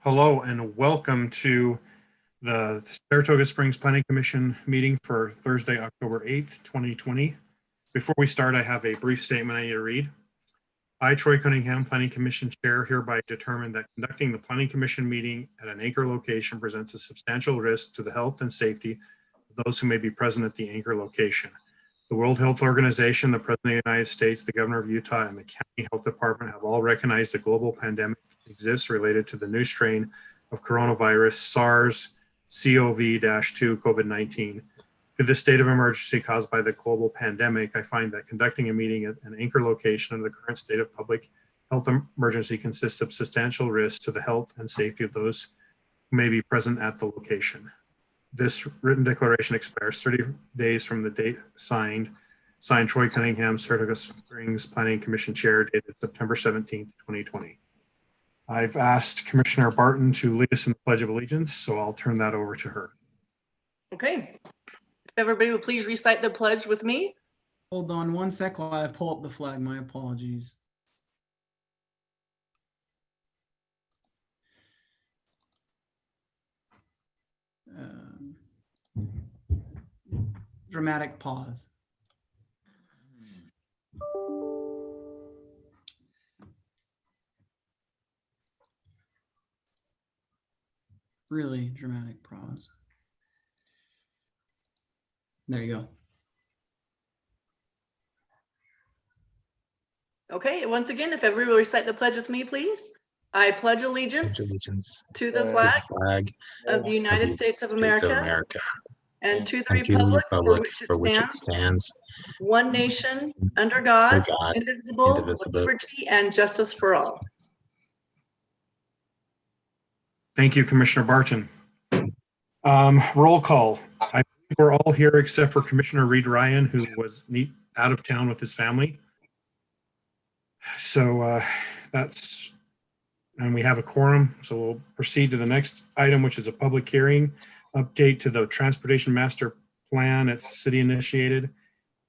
Hello and welcome to the Saratoga Springs Planning Commission meeting for Thursday, October 8th, 2020. Before we start, I have a brief statement I need to read. I, Troy Cunningham, Planning Commission Chair, hereby determine that conducting the Planning Commission meeting at an anchor location presents a substantial risk to the health and safety of those who may be present at the anchor location. The World Health Organization, the President of the United States, the Governor of Utah, and the County Health Department have all recognized a global pandemic exists related to the new strain of coronavirus SARS-CoV-2 COVID-19. To this state of emergency caused by the global pandemic, I find that conducting a meeting at an anchor location under the current state of public health emergency consists of substantial risk to the health and safety of those who may be present at the location. This written declaration expires 30 days from the date signed Troy Cunningham, Saratoga Springs Planning Commission Chair, dated September 17th, 2020. I've asked Commissioner Barton to lead us in the Pledge of Allegiance, so I'll turn that over to her. Okay. If everybody would please recite the pledge with me. Hold on one sec while I pull up the flag. My apologies. Dramatic pause. Really dramatic pause. There you go. Okay, once again, if everybody will recite the pledge with me, please. I pledge allegiance to the flag of the United States of America and to the republic for which it stands, one nation, under God, indivisible, with liberty and justice for all. Thank you, Commissioner Barton. Roll call. I believe we're all here except for Commissioner Reed Ryan, who was out of town with his family. So and we have a quorum. So we'll proceed to the next item, which is a public hearing update to the Transportation Master Plan. It's city initiated,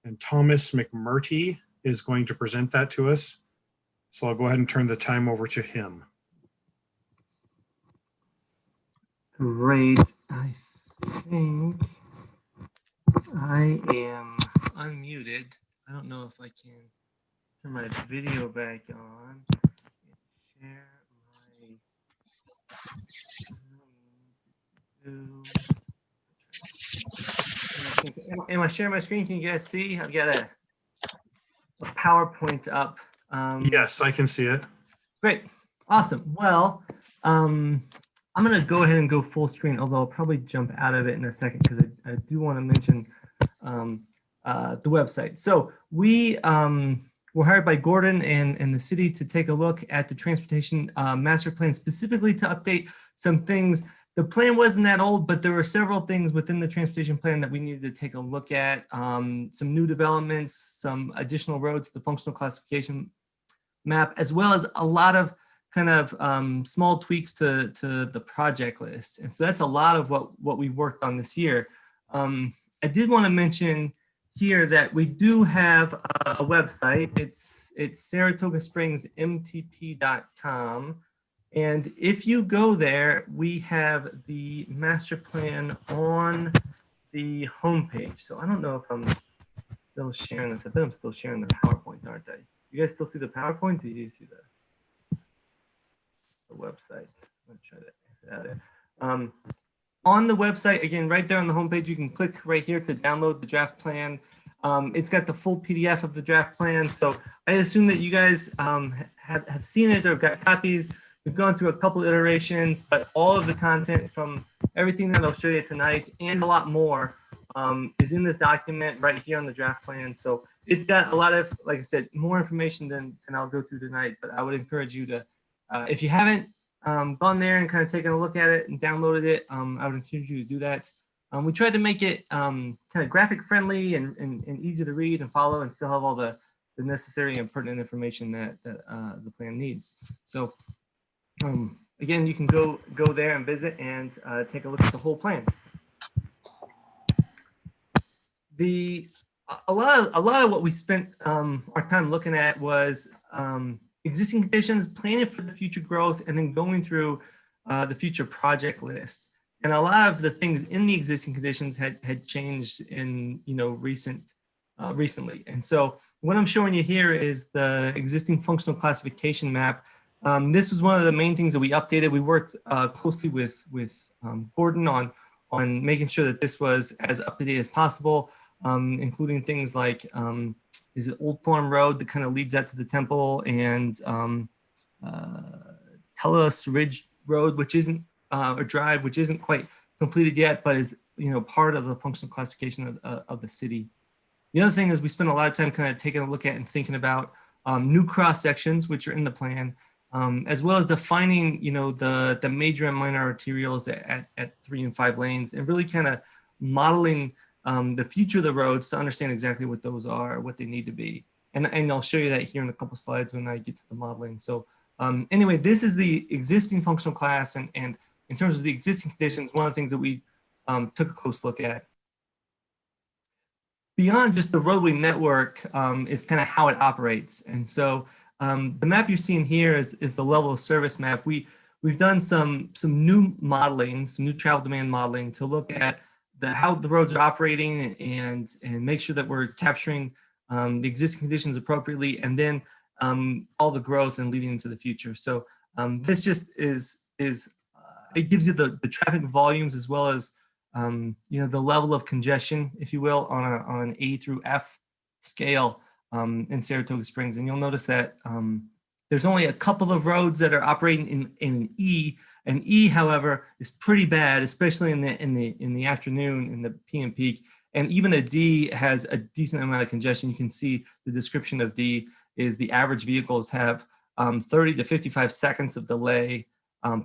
and Thomas McMurty is going to present that to us. So I'll go ahead and turn the time over to him. Great. I think I am unmuted. I don't know if I can turn my video back on. Share my. Am I sharing my screen? Can you guys see? I've got a PowerPoint up. Yes, I can see it. Great. Awesome. Well, I'm going to go ahead and go full screen, although I'll probably jump out of it in a second because I do want to mention the website. So we were hired by Gordon and the city to take a look at the Transportation Master Plan, specifically to update some things. The plan wasn't that old, but there were several things within the Transportation Plan that we needed to take a look at. Some new developments, some additional roads, the functional classification map, as well as a lot of kind of small tweaks to the project list. And so that's a lot of what we worked on this year. I did want to mention here that we do have a website. It's saratogaspringsmtp.com. And if you go there, we have the master plan on the homepage. So I don't know if I'm still sharing this. I bet I'm still sharing the PowerPoint, aren't I? You guys still see the PowerPoint? Do you see the website? I'm gonna try to exit out there. On the website, again, right there on the homepage, you can click right here to download the draft plan. It's got the full PDF of the draft plan. So I assume that you guys have seen it or got copies. We've gone through a couple iterations, but all of the content from everything that I'll show you tonight and a lot more is in this document right here on the draft plan. So it's got a lot of, like I said, more information than I'll go through tonight, but I would encourage you to, if you haven't gone there and kind of taken a look at it and downloaded it, I would encourage you to do that. We tried to make it kind of graphic friendly and easy to read and follow and still have all the necessary and pertinent information that the plan needs. So again, you can go there and visit and take a look at the whole plan. A lot of what we spent our time looking at was existing conditions, planning for the future growth, and then going through the future project list. And a lot of the things in the existing conditions had changed in recently. And so what I'm showing you here is the existing functional classification map. This was one of the main things that we updated. We worked closely with Gordon on making sure that this was as up to date as possible, including things like is it Old Farm Road that kind of leads out to the temple, and Telus Ridge Road, which isn't a drive, which isn't quite completed yet, but is part of the functional classification of the city. The other thing is we spent a lot of time kind of taking a look at and thinking about new cross sections, which are in the plan, as well as defining, the major and minor arterials at 3 and 5 lanes, and really kind of modeling the future of the roads to understand exactly what those are, what they need to be. And I'll show you that here in a couple slides when I get to the modeling. So anyway, this is the existing functional class, and in terms of the existing conditions, one of the things that we took a close look at. Beyond just the roadway network is kind of how it operates. And so the map you're seeing here is the level of service map. We've done some new modeling, some new travel demand modeling to look at how the roads are operating and make sure that we're capturing the existing conditions appropriately, and then all the growth and leading into the future. So this just is it gives you the traffic volumes as well as the level of congestion, if you will, on an A through F scale in Saratoga Springs. And you'll notice that there's only a couple of roads that are operating in an E. An E, however, is pretty bad, especially in the afternoon, in the PM peak. And even a D has a decent amount of congestion. You can see the description of D is the average vehicles have 30 to 55 seconds of delay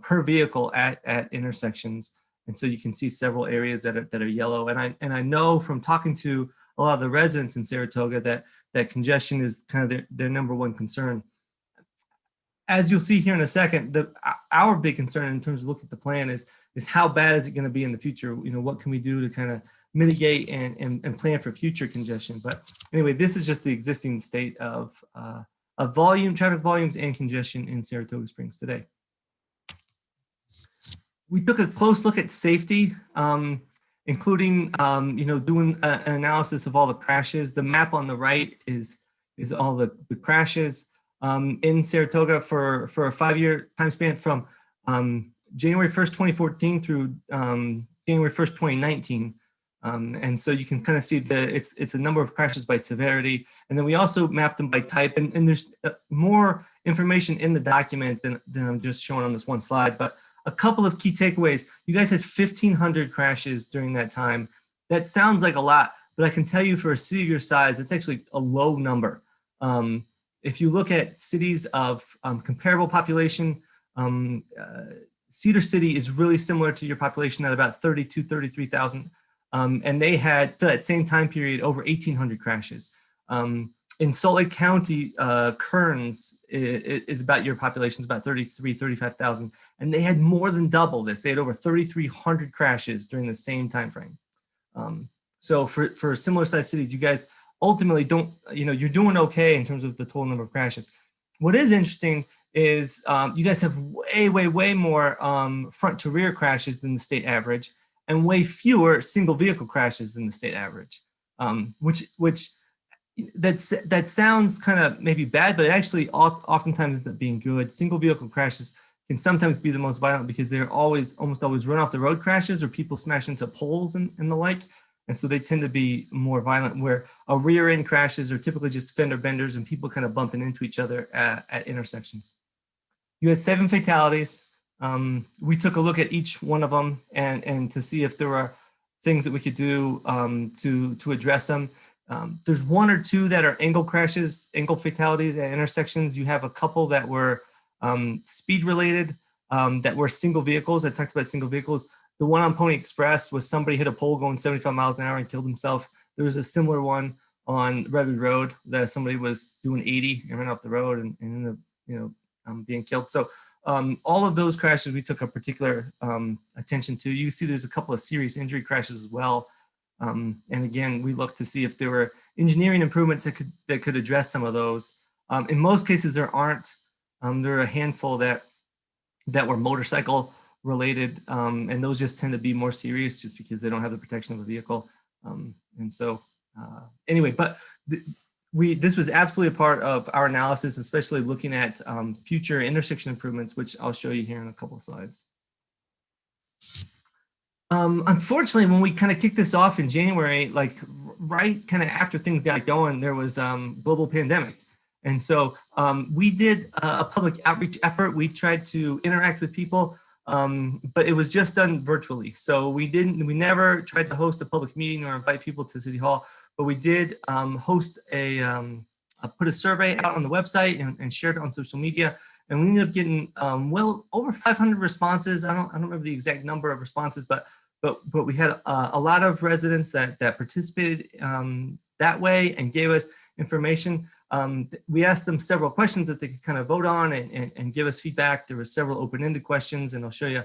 per vehicle at intersections. And so you can see several areas that are yellow. And I know from talking to a lot of the residents in Saratoga that congestion is kind of their number one concern. As you'll see here in a second, our big concern in terms of looking at the plan is how bad is it going to be in the future? What can we do to kind of mitigate and plan for future congestion? But anyway, this is just the existing state of traffic volumes and congestion in Saratoga Springs today. We took a close look at safety, including doing an analysis of all the crashes. The map on the right is all the crashes in Saratoga for a 5-year time span from January 1st, 2014 through January 1st, 2019. And so you can kind of see it's a number of crashes by severity. And then we also mapped them by type. And there's more information in the document than I'm just showing on this one slide. But a couple of key takeaways. You guys had 1,500 crashes during that time. That sounds like a lot, but I can tell you for a city of your size, it's actually a low number. If you look at cities of comparable population, Cedar City is really similar to your population at about 33,000. And they had, for that same time period, over 1,800 crashes. In Salt Lake County, Kearns is about your population, is about 35,000. And they had more than double this. They had over 3,300 crashes during the same time frame. So for similar sized cities, you guys ultimately don't, you're doing okay in terms of the total number of crashes. What is interesting is you guys have way more front to rear crashes than the state average, and way fewer single vehicle crashes than the state average, which that sounds kind of maybe bad, but it actually oftentimes ends up being good. Single vehicle crashes can sometimes be the most violent because they're almost always run off the road crashes or people smash into poles and the like. And so they tend to be more violent, where a rear end crashes are typically just fender benders and people kind of bumping into each other at intersections. You had 7 fatalities. We took a look at each one of them and to see if there were things that we could do to address them. There's 1 or 2 that are angle crashes, angle fatalities at intersections. You have a couple that were speed related, that were single vehicles. I talked about single vehicles. The one on Pony Express was somebody hit a pole going 75 miles an hour and killed himself. There was a similar one on Redwood Road that somebody was doing 80 and ran off the road and ended up being killed. So all of those crashes we took a particular attention to. You see there's a couple of serious injury crashes as well. And again, we looked to see if there were engineering improvements that could address some of those. In most cases, there aren't. There are a handful that were motorcycle related, and those just tend to be more serious just because they don't have the protection of a vehicle. And so anyway, but this was absolutely a part of our analysis, especially looking at future intersection improvements, which I'll show you here in a couple of slides. Unfortunately, when we kind of kicked this off in January, like right kind of after things got going, there was global pandemic. And so we did a public outreach effort. We tried to interact with people, but it was just done virtually. So we never tried to host a public meeting or invite people to City Hall, but we did host put a survey out on the website and shared it on social media. And we ended up getting well over 500 responses. I don't remember the exact number of responses, but we had a lot of residents that participated that way and gave us information. We asked them several questions that they could kind of vote on and give us feedback. There were several open-ended questions, and I'll show you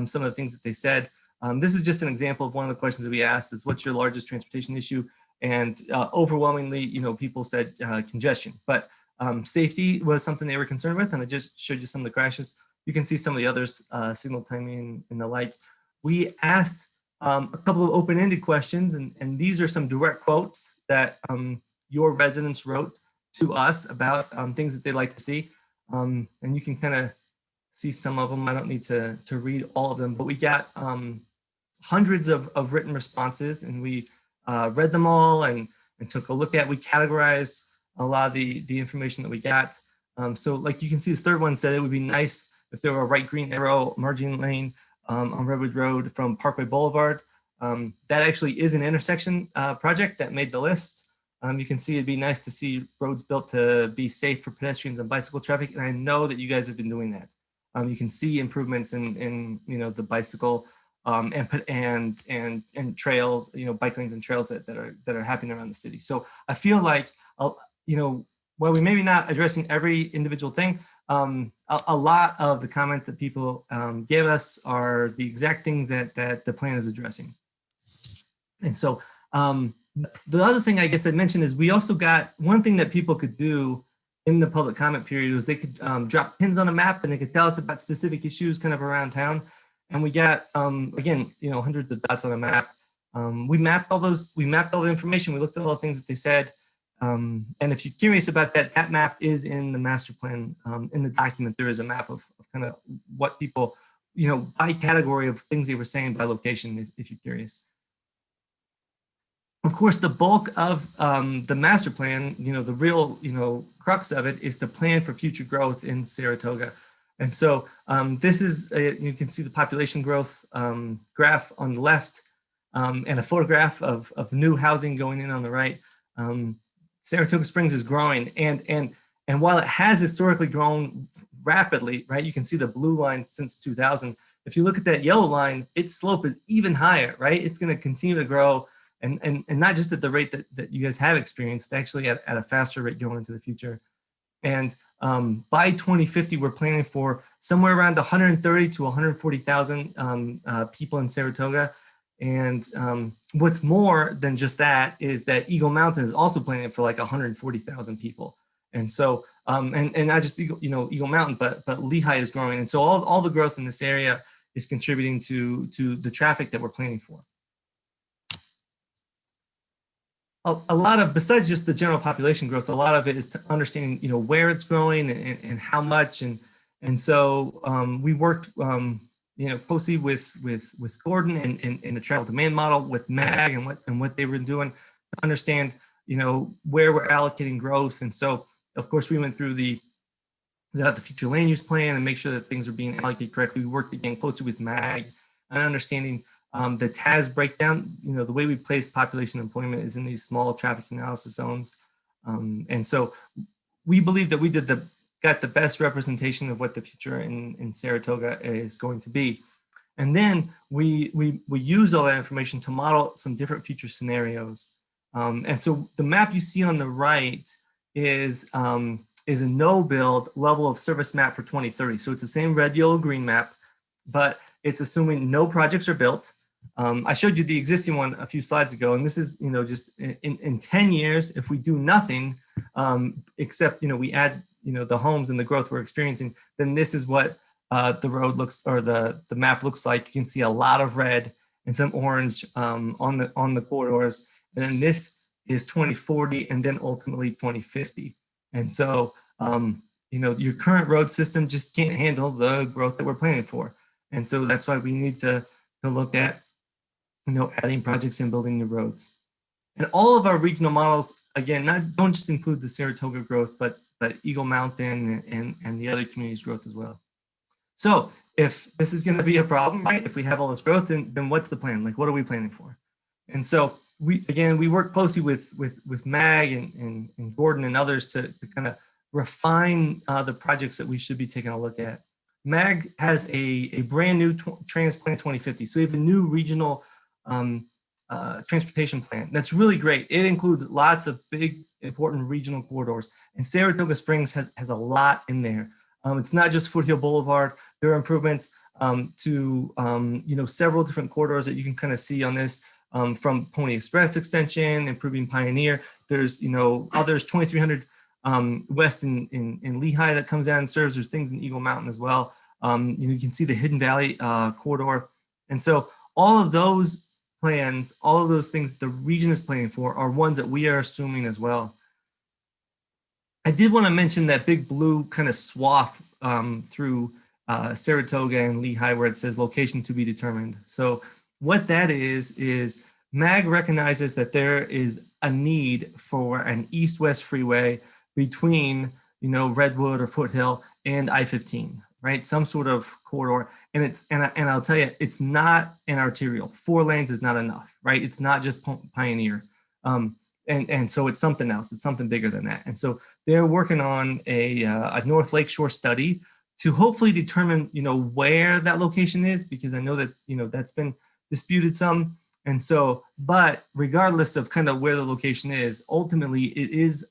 some of the things that they said. This is just an example of one of the questions that we asked is, what's your largest transportation issue? And overwhelmingly, people said congestion, but safety was something they were concerned with, and I just showed you some of the crashes. You can see some of the others, signal timing and the like. We asked a couple of open-ended questions, and these are some direct quotes that your residents wrote to us about things that they'd like to see. And you can kind of see some of them. I don't need to read all of them, but we got hundreds of written responses, and we read them all and took a look at, we categorized a lot of the information that we got. So like you can see, this third one said it would be nice if there were a right green arrow merging lane on Redwood Road from Parkway Boulevard. That actually is an intersection project that made the list. You can see it'd be nice to see roads built to be safe for pedestrians and bicycle traffic, and I know that you guys have been doing that. You can see improvements in the bicycle and trails, bike lanes and trails that are happening around the city. So I feel like while we may be not addressing every individual thing, a lot of the comments that people gave us are the exact things that the plan is addressing. And so the other thing I guess I mentioned is we also got one thing that people could do in the public comment period was they could drop pins on a map, and they could tell us about specific issues kind of around town. And we got, again, hundreds of dots on a map. We mapped all the information. We looked at all the things that they said. And if you're curious about that, that map is in the master plan. In the document, there is a map of kind of what people, by category of things they were saying by location, if you're curious. Of course, the bulk of the master plan, the real, crux of it is to plan for future growth in Saratoga. And so this is, you can see the population growth graph on the left and a photograph of new housing going in on the right. Saratoga Springs is growing, and while it has historically grown rapidly, right? You can see the blue line since 2000. If you look at that yellow line, its slope is even higher, right? It's going to continue to grow, and not just at the rate that you guys have experienced, actually at a faster rate going into the future. And by 2050, we're planning for somewhere around 130 to 140,000 people in Saratoga. And what's more than just that is that Eagle Mountain is also planning for like 140,000 people. And so, and not just Eagle Mountain, but Lehigh is growing. And so all the growth in this area is contributing to the traffic that we're planning for. A lot of, besides just the general population growth, a lot of it is to understanding, where it's growing and how much. And so we worked, closely with Gordon and the travel demand model with MAG and what they were doing to understand, where we're allocating growth. And so, of course, we went through the future land use plan and make sure that things are being allocated correctly. We worked again closely with MAG and understanding the TAS breakdown. The way we place population employment is in these small traffic analysis zones. And so we believe that we got the best representation of what the future in Saratoga is going to be. And then we use all that information to model some different future scenarios. And so the map you see on the right is a no-build level of service map for 2030. So it's the same red, yellow, green map, but it's assuming no projects are built. I showed you the existing one a few slides ago, and this is, just in 10 years, if we do nothing, except, we add, the homes and the growth we're experiencing, then this is what the road looks, or the map looks like. You can see a lot of red and some orange on the corridors. And then this is 2040 and then ultimately 2050. And so, you know, your current road system just can't handle the growth that we're planning for. And so that's why we need to look at, you know, adding projects and building new roads. And all of our regional models, again, don't just include the Saratoga growth, but Eagle Mountain and the other communities' growth as well. So if this is going to be a problem, right? If we have all this growth, then what's the plan? Like, what are we planning for? And so we work closely with Mag and Gordon and others to kind of refine the projects that we should be taking a look at. Mag has a brand new Transplan 2050. So we have a new regional transportation plan. That's really great. It includes lots of big, important regional corridors. And Saratoga Springs has a lot in there. It's not just Foothill Boulevard. There are improvements to you know, several different corridors that you can kind of see on this, from Pony Express extension, improving Pioneer. There's, you know, others, 2300 west in Lehigh that comes down and serves. There's things in Eagle Mountain as well. You know, you can see the Hidden Valley corridor. And so all of those plans, all of those things the region is planning for are ones that we are assuming as well. I did want to mention that big blue kind of swath through Saratoga and Lehigh where it says location to be determined. So what that is MAG recognizes that there is a need for an east-west freeway between, you know, Redwood or Foothill and I-15, right? Some sort of corridor. And I'll tell you, it's not an arterial. 4 lanes is not enough, right? It's not just Pioneer. And so it's something else. It's something bigger than that. And so they're working on a North Lakeshore study to hopefully determine, you know, where that location is, because I know that, you know, that's been disputed some. And so, but regardless of kind of where the location is, ultimately it is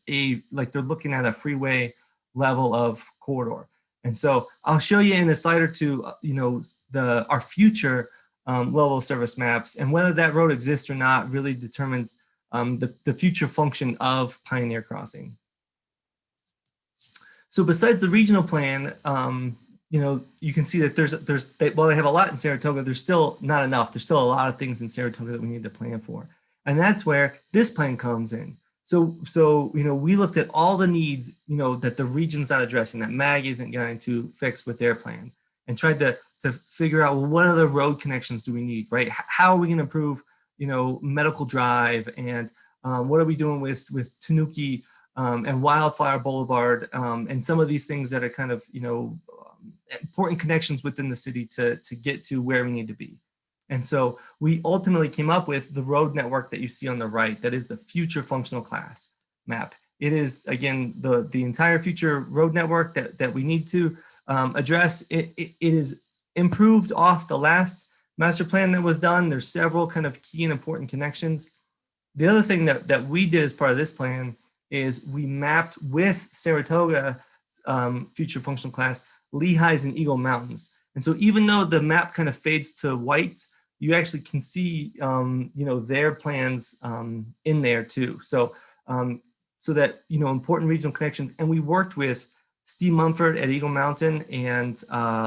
like they're looking at a freeway level of corridor. And so I'll show you in a slide or two, you know, our future level service maps, and whether that road exists or not really determines the future function of Pioneer Crossing. So besides the regional plan, you know, you can see that while they have a lot in Saratoga, there's still not enough. There's still a lot of things in Saratoga that we need to plan for. And that's where this plan comes in. So you know, we looked at all the needs, you know, that the region's not addressing, that MAG isn't going to fix with their plan, and tried to figure out, well, what other road connections do we need, right? How are we going to improve, you know, Medical Drive, and what are we doing with Tanuki and Wildflower Boulevard, and some of these things that are kind of, you know, important connections within the city to get to where we need to be. And so we ultimately came up with the road network that you see on the right. That is the future functional class map. It is, again, the entire future road network that we need to address. It is improved off the last master plan that was done. There's several kind of key and important connections. The other thing that we did as part of this plan is we mapped with Saratoga future functional class Lehigh's and Eagle Mountains. And so even though the map kind of fades to white, you actually can see, you know, their plans in there too. So, so that, you know, important regional connections. And we worked with Steve Mumford at Eagle Mountain and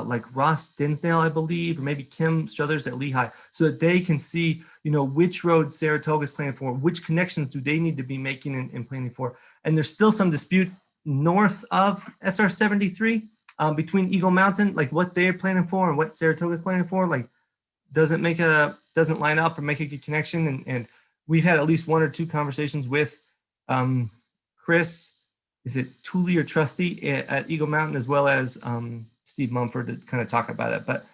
like Ross Dinsdale, I believe, or maybe Kim Struthers at Lehigh, so that they can see, you know, which roads Saratoga is planning for, which connections do they need to be making and planning for. And there's still some dispute north of SR 73 between Eagle Mountain, like what they're planning for and what Saratoga is planning for, like doesn't line up or make a good connection. And we've had at least 1 or 2 conversations with Chris, is it Tooley or Trusty at Eagle Mountain, as well as Steve Mumford to kind of talk about it, but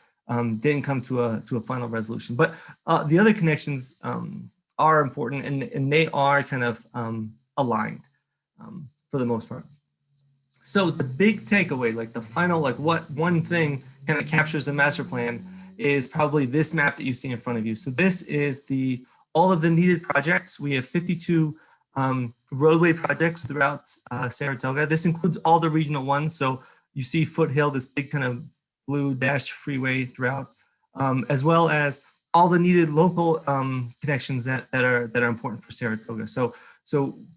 didn't come to a final resolution. But the other connections are important, and they are kind of aligned for the most part. So the big takeaway, like the final, like what one thing kind of captures the master plan, is probably this map that you see in front of you. So this is all of the needed projects. We have 52 roadway projects throughout Saratoga. This includes all the regional ones. So you see Foothill, this big kind of blue dashed freeway throughout, as well as all the needed local connections that are important for Saratoga. So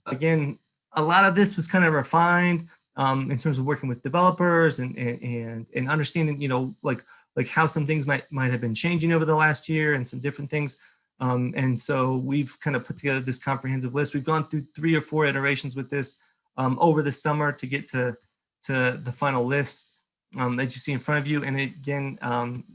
again, a lot of this was kind of refined. in terms of working with developers and understanding, like how some things might have been changing over the last year and some different things. And so we've kind of put together this comprehensive list. We've gone through 3 or 4 iterations with this over the summer to get to the final list that you see in front of you. And again,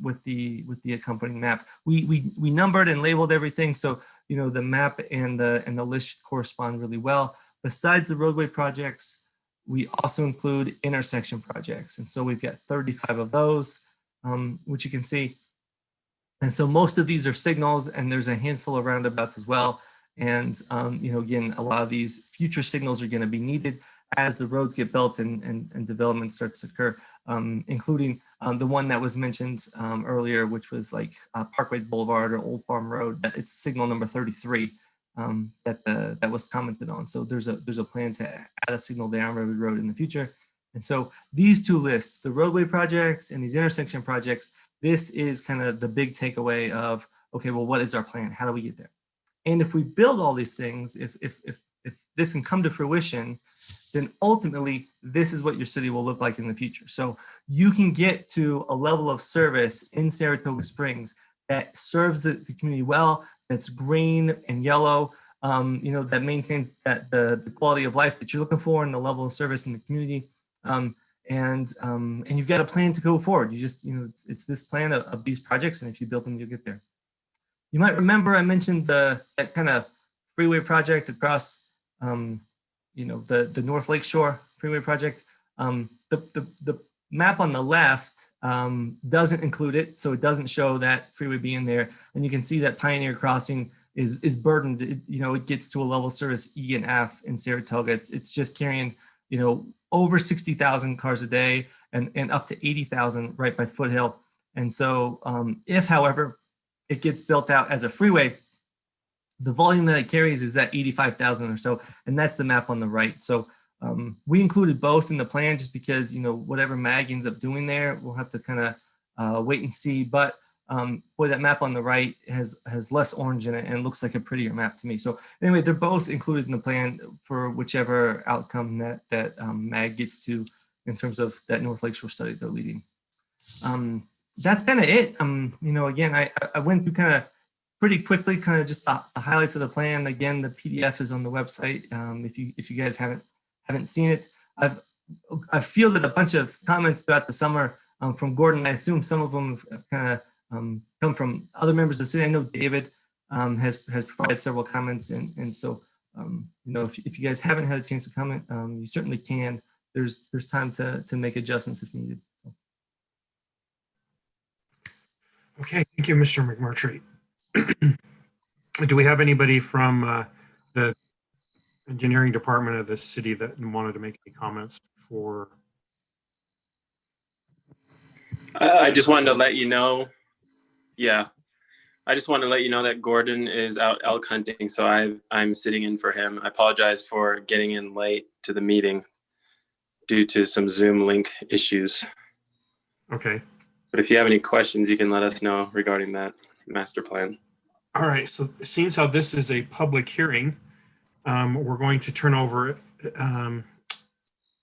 with the accompanying map, we numbered and labeled everything. So, the map and the list should correspond really well. Besides the roadway projects, we also include intersection projects. And so we've got 35 of those, which you can see. And so most of these are signals, and there's a handful of roundabouts as well. And, again, a lot of these future signals are going to be needed as the roads get built and development starts to occur, including the one that was mentioned earlier, which was like Parkway Boulevard or Old Farm Road. It's signal number 33 that was commented on. So there's a plan to add a signal there on Redwood Road in the future. And so these 2 lists, the roadway projects and these intersection projects, this is kind of the big takeaway of, okay, well, what is our plan? How do we get there? And if we build all these things, if this can come to fruition, then ultimately this is what your city will look like in the future. So you can get to a level of service in Saratoga Springs that serves the community well, that's green and yellow, that maintains the quality of life that you're looking for and the level of service in the community. And you've got a plan to go forward. You just, it's this plan of these projects, and if you build them, you'll get there. You might remember I mentioned that kind of freeway project across, the North Lake Shore freeway project. The map on the left doesn't include it, so it doesn't show that freeway being there. And you can see that Pioneer Crossing is burdened. It gets to a level of service E and F in Saratoga. It's just carrying, over 60,000 cars a day and up to 80,000 right by Foothill. And so if, however, it gets built out as a freeway, the volume that it carries is that 85,000 or so, and that's the map on the right. So we included both in the plan just because, whatever MAG ends up doing there, we'll have to kind of wait and see. But boy, that map on the right has less orange in it and looks like a prettier map to me. So anyway, they're both included in the plan for whichever outcome that MAG gets to in terms of that North Lakeshore study they're leading. That's kind of it. Again, I went through kind of pretty quickly, kind of just the highlights of the plan. Again, the PDF is on the website. If you guys haven't seen it, I've fielded a bunch of comments throughout the summer from Gordon. I assume some of them have kind of come from other members of the city. I know David has provided several comments, and so if you guys haven't had a chance to comment, you certainly can. There's time to make adjustments if needed. So. Okay, thank you, Mr. McMurtry. Do we have anybody from the engineering department of the city that wanted to make any comments for? I just wanted to let you know. Yeah, I just wanted to let you know that Gordon is out elk hunting, so I'm sitting in for him. I apologize for getting in late to the meeting due to some Zoom link issues. Okay. But if you have any questions, you can let us know regarding that master plan. All right, so seeing how this is a public hearing, we're going to turn over to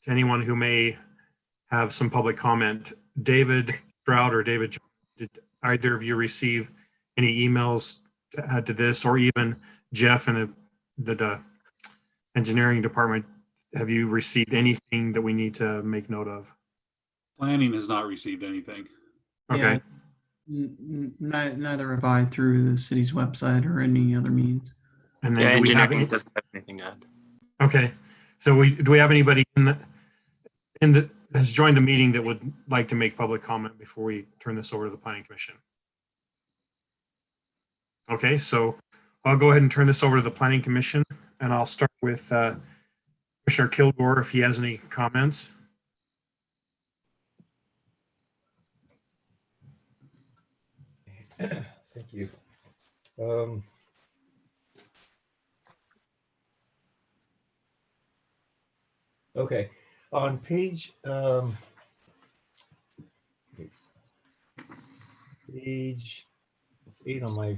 anyone who may have some public comment. David Stroud or David, did either of you receive any emails to add to this, or even Jeff in the engineering department? Have you received anything that we need to make note of? Planning has not received anything. Okay. Yeah, neither have I through the city's website or any other means. And then do we have any, doesn't have anything to add. okay. So do we have anybody has joined the meeting that would like to make public comment before we turn this over to the Planning Commission? Okay, so I'll go ahead and turn this over to the Planning Commission, and I'll start with Commissioner Kilgore if he has any comments. Thank you. Okay, on page it's 8 on my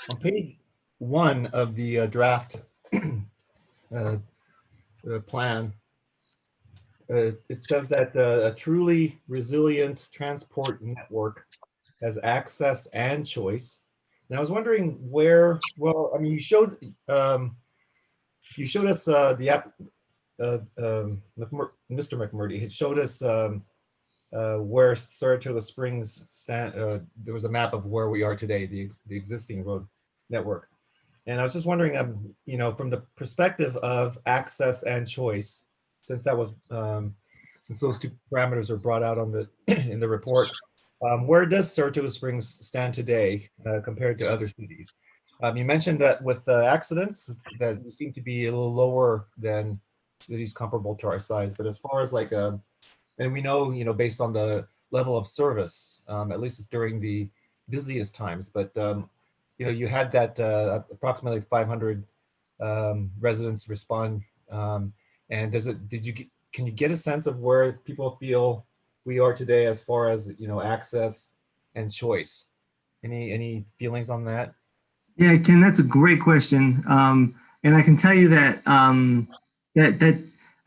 on page 1 of the draft uh, plan, it says that a truly resilient transport network has access and choice. And I was wondering where, well, I mean, you showed us the app, Mr. McMurdy had showed us where Saratoga Springs stand. There was a map of where we are today, the existing road network. And I was just wondering, you know, from the perspective of access and choice, since that was, since those two parameters are brought out on the in the report, where does Saratoga Springs stand today compared to other cities? You mentioned that with accidents, that we seem to be a little lower than cities comparable to our size. But as far as like, and we know, you know, based on the level of service, at least it's during the busiest times, but you know, you had that approximately 500 residents respond. And can you get a sense of where people feel we are today as far as, you know, access and choice? Any feelings on that? Yeah, Ken, that's a great question. And I can tell you that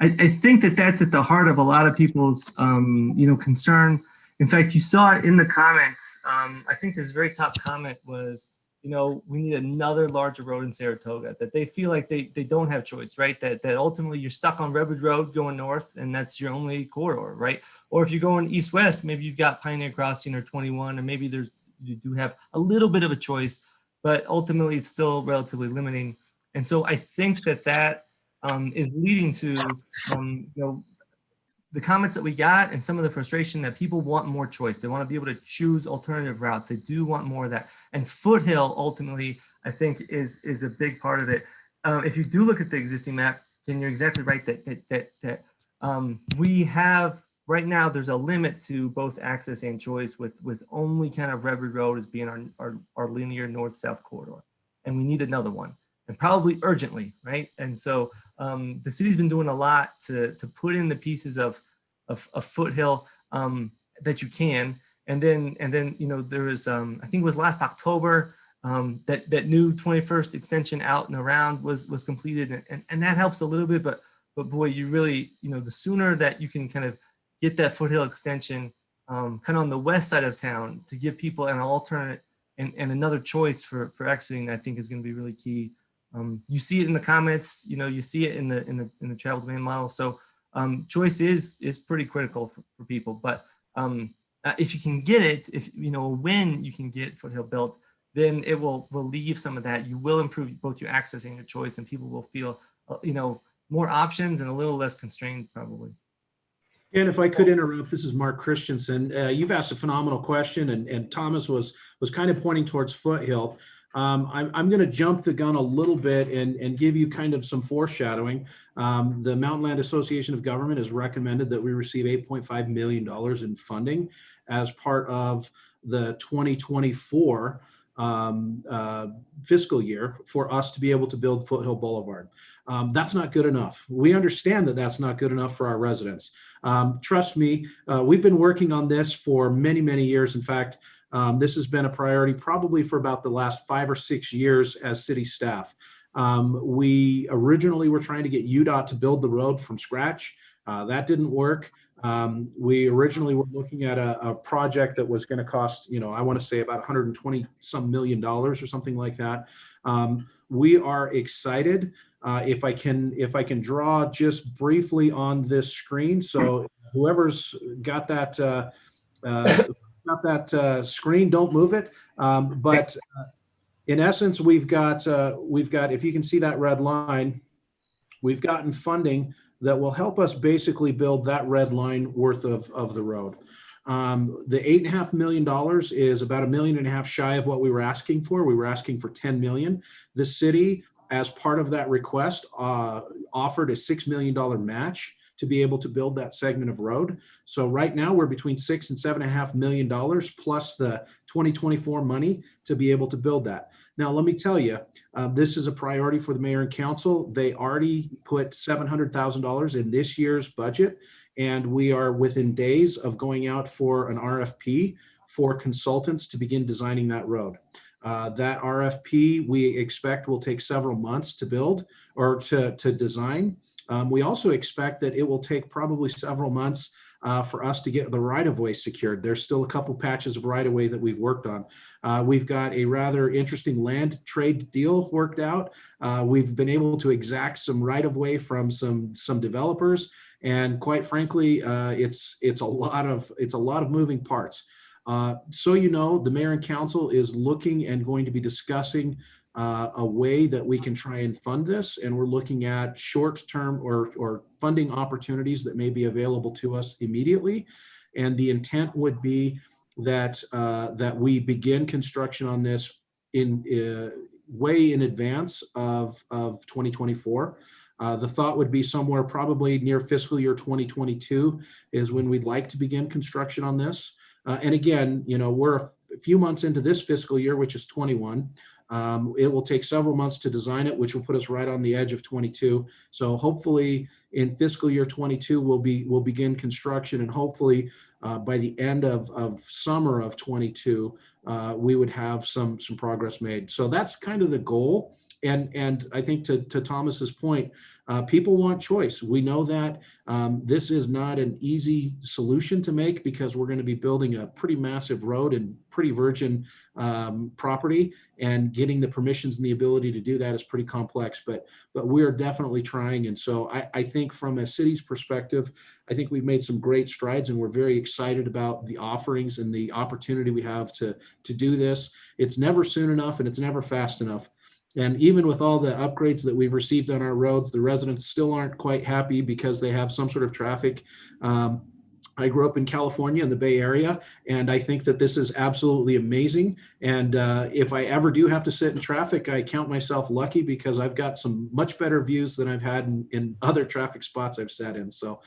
I think that that's at the heart of a lot of people's you know, concern. In fact, you saw it in the comments. I think this very top comment was, you know, we need another larger road in Saratoga, that they feel like they don't have choice, right? That ultimately you're stuck on Redwood Road going north, and that's your only corridor, right? Or if you're going east-west, maybe you've got Pioneer Crossing or 21, or maybe you do have a little bit of a choice, but ultimately it's still relatively limiting. And so I think that is leading to, you know, the comments that we got and some of the frustration that people want more choice. They want to be able to choose alternative routes. They do want more of that. And Foothill ultimately, I think, is a big part of it. If you do look at the existing map, then you're exactly right that we have right now, there's a limit to both access and choice with only kind of Redwood Road as being our linear north-south corridor. And we need another one, and probably urgently, right? And so the city's been doing a lot to put in the pieces of Foothill that you can. And then you know, there was, I think it was last October, that new 21st extension out and around was completed. And that helps a little bit, but boy, you really, you know, the sooner that you can kind of get that Foothill extension kind of on the west side of town to give people an alternate and another choice for exiting, I think is going to be really key. You see it in the comments, you know, you see it in the travel demand model. So choice is pretty critical for people. But if you can get it, if you know, when you can get Foothill built, then it will relieve some of that. You will improve both your access and your choice, and people will feel, you know, more options and a little less constrained probably. And if I could interrupt, this is Mark Christensen. You've asked a phenomenal question, and Thomas was kind of pointing towards Foothill. I'm going to jump the gun a little bit and give you kind of some foreshadowing. The Mountain Land Association of Government has recommended that we receive $8.5 million in funding as part of the 2024 fiscal year for us to be able to build Foothill Boulevard. That's not good enough. We understand that that's not good enough for our residents. Trust me, we've been working on this for many, many years. In fact, this has been a priority probably for about the last 5 or 6 years as city staff. We originally were trying to get UDOT to build the road from scratch. That didn't work. We originally were looking at a project that was going to cost, you know, I want to say about 120 some million dollars or something like that. We are excited. If I can draw just briefly on this screen. So whoever's got that screen, don't move it. But in essence, we've got, if you can see that red line, we've gotten funding that will help us basically build that red line worth of the road. The $8.5 million is about $1.5 million shy of what we were asking for. We were asking for $10 million. The city, as part of that request, offered a $6 million match to be able to build that segment of road. So right now we're between $6 and $7.5 million plus the 2024 money to be able to build that. Now, let me tell you, this is a priority for the mayor and council. They already put $700,000 in this year's budget, and we are within days of going out for an RFP for consultants to begin designing that road. That RFP we expect will take several months to build or to design. We also expect that it will take probably several months for us to get the right-of-way secured. There's still a couple patches of right-of-way that we've worked on. We've got a rather interesting land trade deal worked out. We've been able to exact some right-of-way from some developers, and quite frankly, it's a lot of moving parts. So you know, the mayor and council is looking and going to be discussing a way that we can try and fund this, and we're looking at short-term or funding opportunities that may be available to us immediately. And the intent would be that that we begin construction on this in way in advance of 2024. The thought would be somewhere probably near fiscal year 2022 is when we'd like to begin construction on this. And again, you know, we're a few months into this fiscal year, which is 21. It will take several months to design it, which will put us right on the edge of 22. So hopefully in fiscal year 22, we'll begin construction, and hopefully by the end of summer of 22, we would have some progress made. So that's kind of the goal. And I think to Thomas's point, people want choice. We know that this is not an easy solution to make because we're going to be building a pretty massive road and pretty virgin property, and getting the permissions and the ability to do that is pretty complex, but we're definitely trying. And so I think from a city's perspective, I think we've made some great strides, and we're very excited about the offerings and the opportunity we have to do this. It's never soon enough and it's never fast enough. And even with all the upgrades that we've received on our roads, the residents still aren't quite happy because they have some sort of traffic. I grew up in California in the Bay Area, and I think that this is absolutely amazing. And if I ever do have to sit in traffic, I count myself lucky because I've got some much better views than I've had in other traffic spots I've sat in. So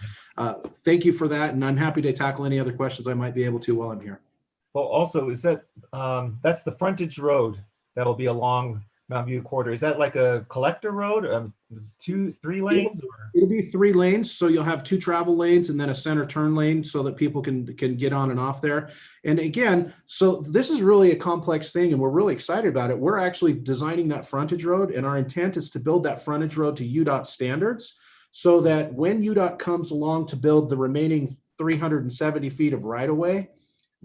thank you for that. And I'm happy to tackle any other questions I might be able to while I'm here. Well, also, is that that's the frontage road that will be along Mount View Quarter? Is that like a collector road? Is it 3 lanes? Or? It'll be 3 lanes. So you'll have 2 travel lanes and then a center turn lane so that people can get on and off there. And again, so this is really a complex thing, and we're really excited about it. We're actually designing that frontage road, and our intent is to build that frontage road to UDOT standards so that when UDOT comes along to build the remaining 370 feet of right-of-way,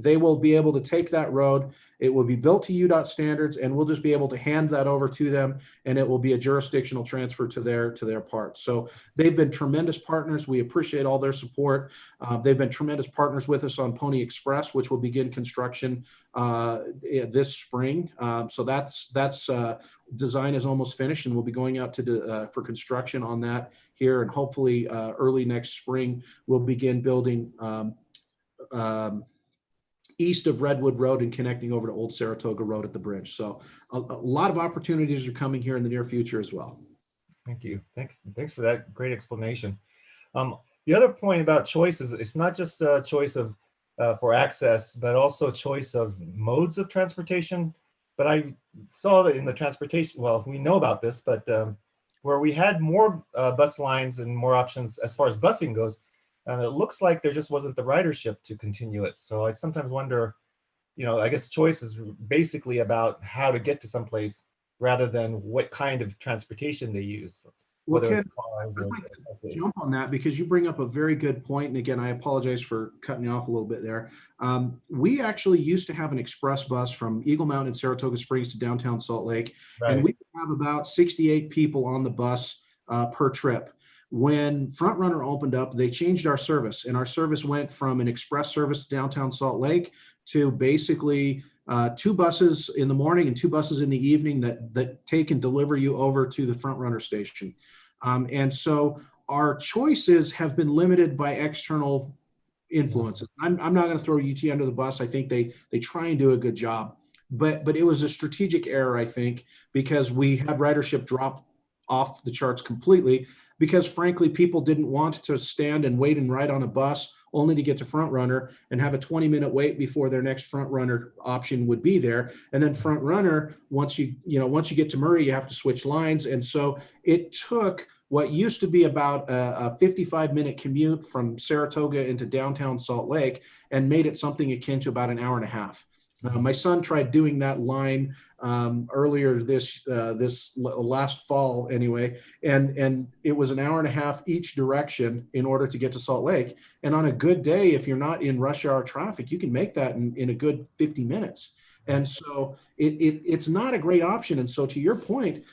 they will be able to take that road. It will be built to UDOT standards, and we'll just be able to hand that over to them, and it will be a jurisdictional transfer to their part. So they've been tremendous partners. We appreciate all their support. They've been tremendous partners with us on Pony Express, which will begin construction this spring. So that's design is almost finished, and we'll be going out to for construction on that here, and hopefully early next spring we'll begin building east of Redwood Road and connecting over to Old Saratoga Road at the bridge. So a lot of opportunities are coming here in the near future as well. Thank you. Thanks for that great explanation. The other point about choice is it's not just a choice of for access, but also choice of modes of transportation. But I saw that in the transportation, well, we know about this, but where we had more bus lines and more options as far as busing goes, it looks like there just wasn't the ridership to continue it. So I sometimes wonder, you know, I guess choice is basically about how to get to someplace rather than what kind of transportation they use. Well, Ken, I'd like to jump on that because you bring up a very good point. And again, I apologize for cutting you off a little bit there. We actually used to have an express bus from Eagle Mountain and Saratoga Springs to downtown Salt Lake. Right. And we have about 68 people on the bus per trip. When Front Runner opened up, they changed our service, and our service went from an express service downtown Salt Lake to basically 2 buses in the morning and 2 buses in the evening that take and deliver you over to the Front Runner station. And so our choices have been limited by external influences. I'm not going to throw UT under the bus. I think they try and do a good job, but it was a strategic error, I think, because we had ridership drop off the charts completely. Because frankly, people didn't want to stand and wait and ride on a bus only to get to Front Runner and have a 20-minute wait before their next Front Runner option would be there. And then Front Runner, once you get to Murray, you have to switch lines. And so it took what used to be about a 55-minute commute from Saratoga into downtown Salt Lake and made it something akin to about an hour and a half. My son tried doing that line earlier this last fall anyway, and it was an hour and a half each direction in order to get to Salt Lake. And on a good day, if you're not in rush hour traffic, you can make that in a good 50 minutes. And so it's not a great option. And so to your point,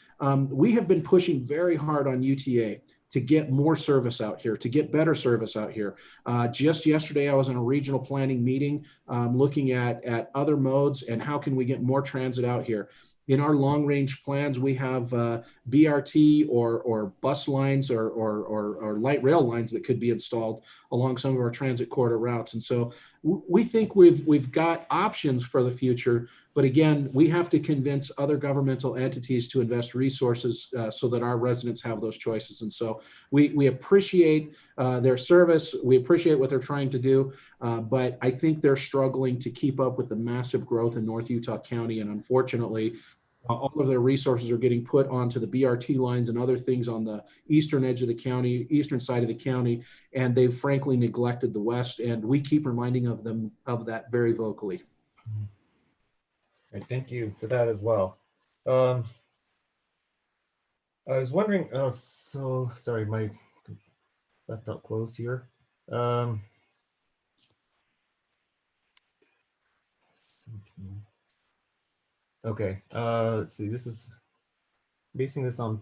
we have been pushing very hard on UTA to get more service out here, to get better service out here. Just yesterday, I was in a regional planning meeting looking at other modes and how can we get more transit out here. In our long range plans, we have BRT or bus lines or light rail lines that could be installed along some of our transit corridor routes. And so we think we've got options for the future. But again, we have to convince other governmental entities to invest resources so that our residents have those choices. And so we appreciate their service. We appreciate what they're trying to do. But I think they're struggling to keep up with the massive growth in North Utah County. And unfortunately, all of their resources are getting put onto the BRT lines and other things on the eastern edge of the county, eastern side of the county. And they've frankly neglected the west. And we keep reminding them of that very vocally. Thank you for that as well. I was wondering, so sorry, my laptop closed here. Okay, let's see, this is basing this on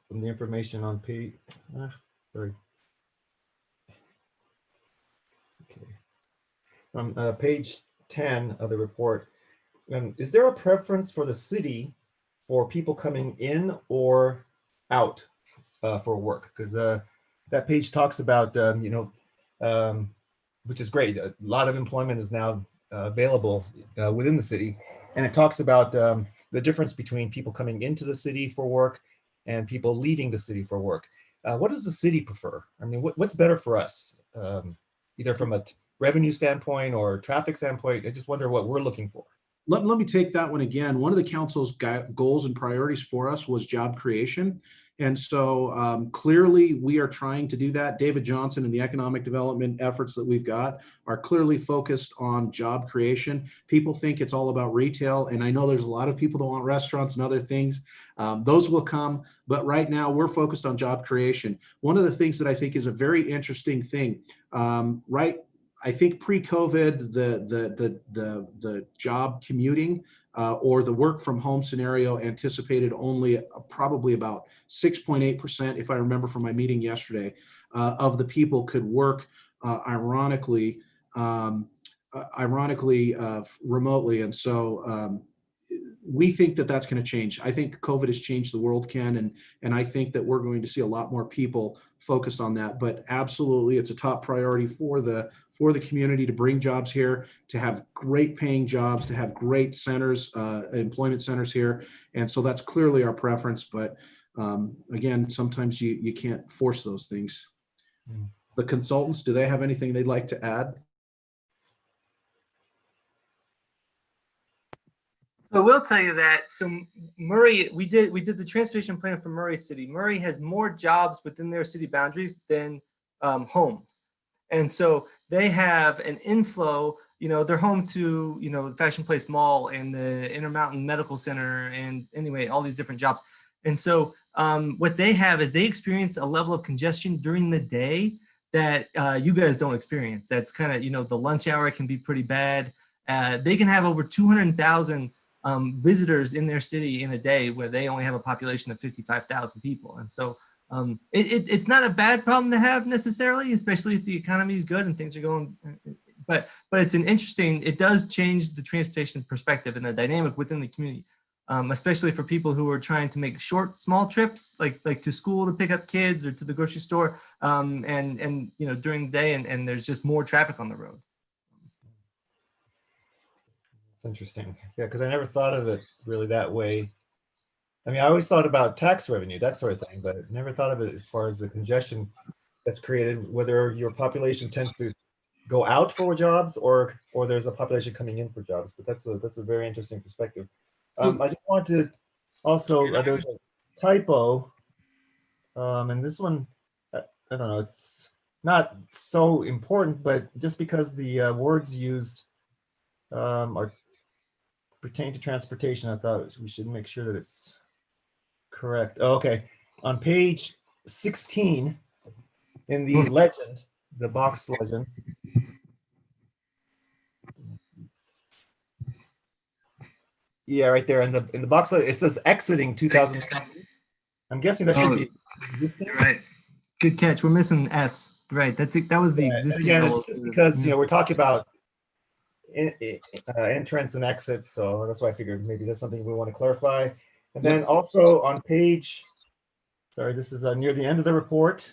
from the information on page, sorry. Okay, from page 10 of the report. Is there a preference for the city for people coming in or out for work? Because that page talks about, which is great. A lot of employment is now available within the city. And it talks about the difference between people coming into the city for work and people leaving the city for work. What does the city prefer? I mean, what's better for us, either from a revenue standpoint or traffic standpoint? I just wonder what we're looking for. Let me take that one again. One of the council's goals and priorities for us was job creation. And so clearly we are trying to do that. David Johnson and the economic development efforts that we've got are clearly focused on job creation. People think it's all about retail. And I know there's a lot of people that want restaurants and other things. Those will come. But right now we're focused on job creation. One of the things that I think is a very interesting thing, I think pre-COVID, the job commuting or the work from home scenario anticipated only probably about 6.8%, if I remember from my meeting yesterday, of the people could work ironically remotely. And so we think that that's going to change. I think COVID has changed the world, Ken, and I think that we're going to see a lot more people focused on that. But absolutely, it's a top priority for the community to bring jobs here, to have great paying jobs, to have great centers, employment centers here. And so that's clearly our preference. But again, sometimes you can't force those things. The consultants, do they have anything they'd like to add? I will tell you that. So Murray, we did the transportation plan for Murray City. Murray has more jobs within their city boundaries than homes, and so they have an inflow. They're home to the Fashion Place Mall and the Intermountain Medical Center, and anyway, all these different jobs. And so what they have is they experience a level of congestion during the day that you guys don't experience. That's kind of the lunch hour can be pretty bad. They can have over 200,000 visitors in their city in a day where they only have a population of 55,000 people. And so it's not a bad problem to have necessarily, especially if the economy is good and things are going, but it's it does change the transportation perspective and the dynamic within the community, especially for people who are trying to make small trips, like to school to pick up kids or to the grocery store, and during the day, and there's just more traffic on the road. It's interesting. Yeah, because I never thought of it really that way. I mean, I always thought about tax revenue, that sort of thing, but never thought of it as far as the congestion that's created, whether your population tends to go out for jobs or there's a population coming in for jobs. But that's a very interesting perspective. I just want to also, there's a typo, and this one, I don't know, it's not so important, but just because the words used are pertain to transportation. I thought we should make sure that it's correct. Oh, okay. On page 16 in the legend, the box legend. Yeah, right there in the box it says exiting 2000. I'm guessing that should be existing. Right. Good catch. We're missing an S. Right. That's it. That was the existing. Again, it's just because we're talking about entrance and exits, so that's why I figured maybe that's something we want to clarify. And then also on page, sorry, this is near the end of the report,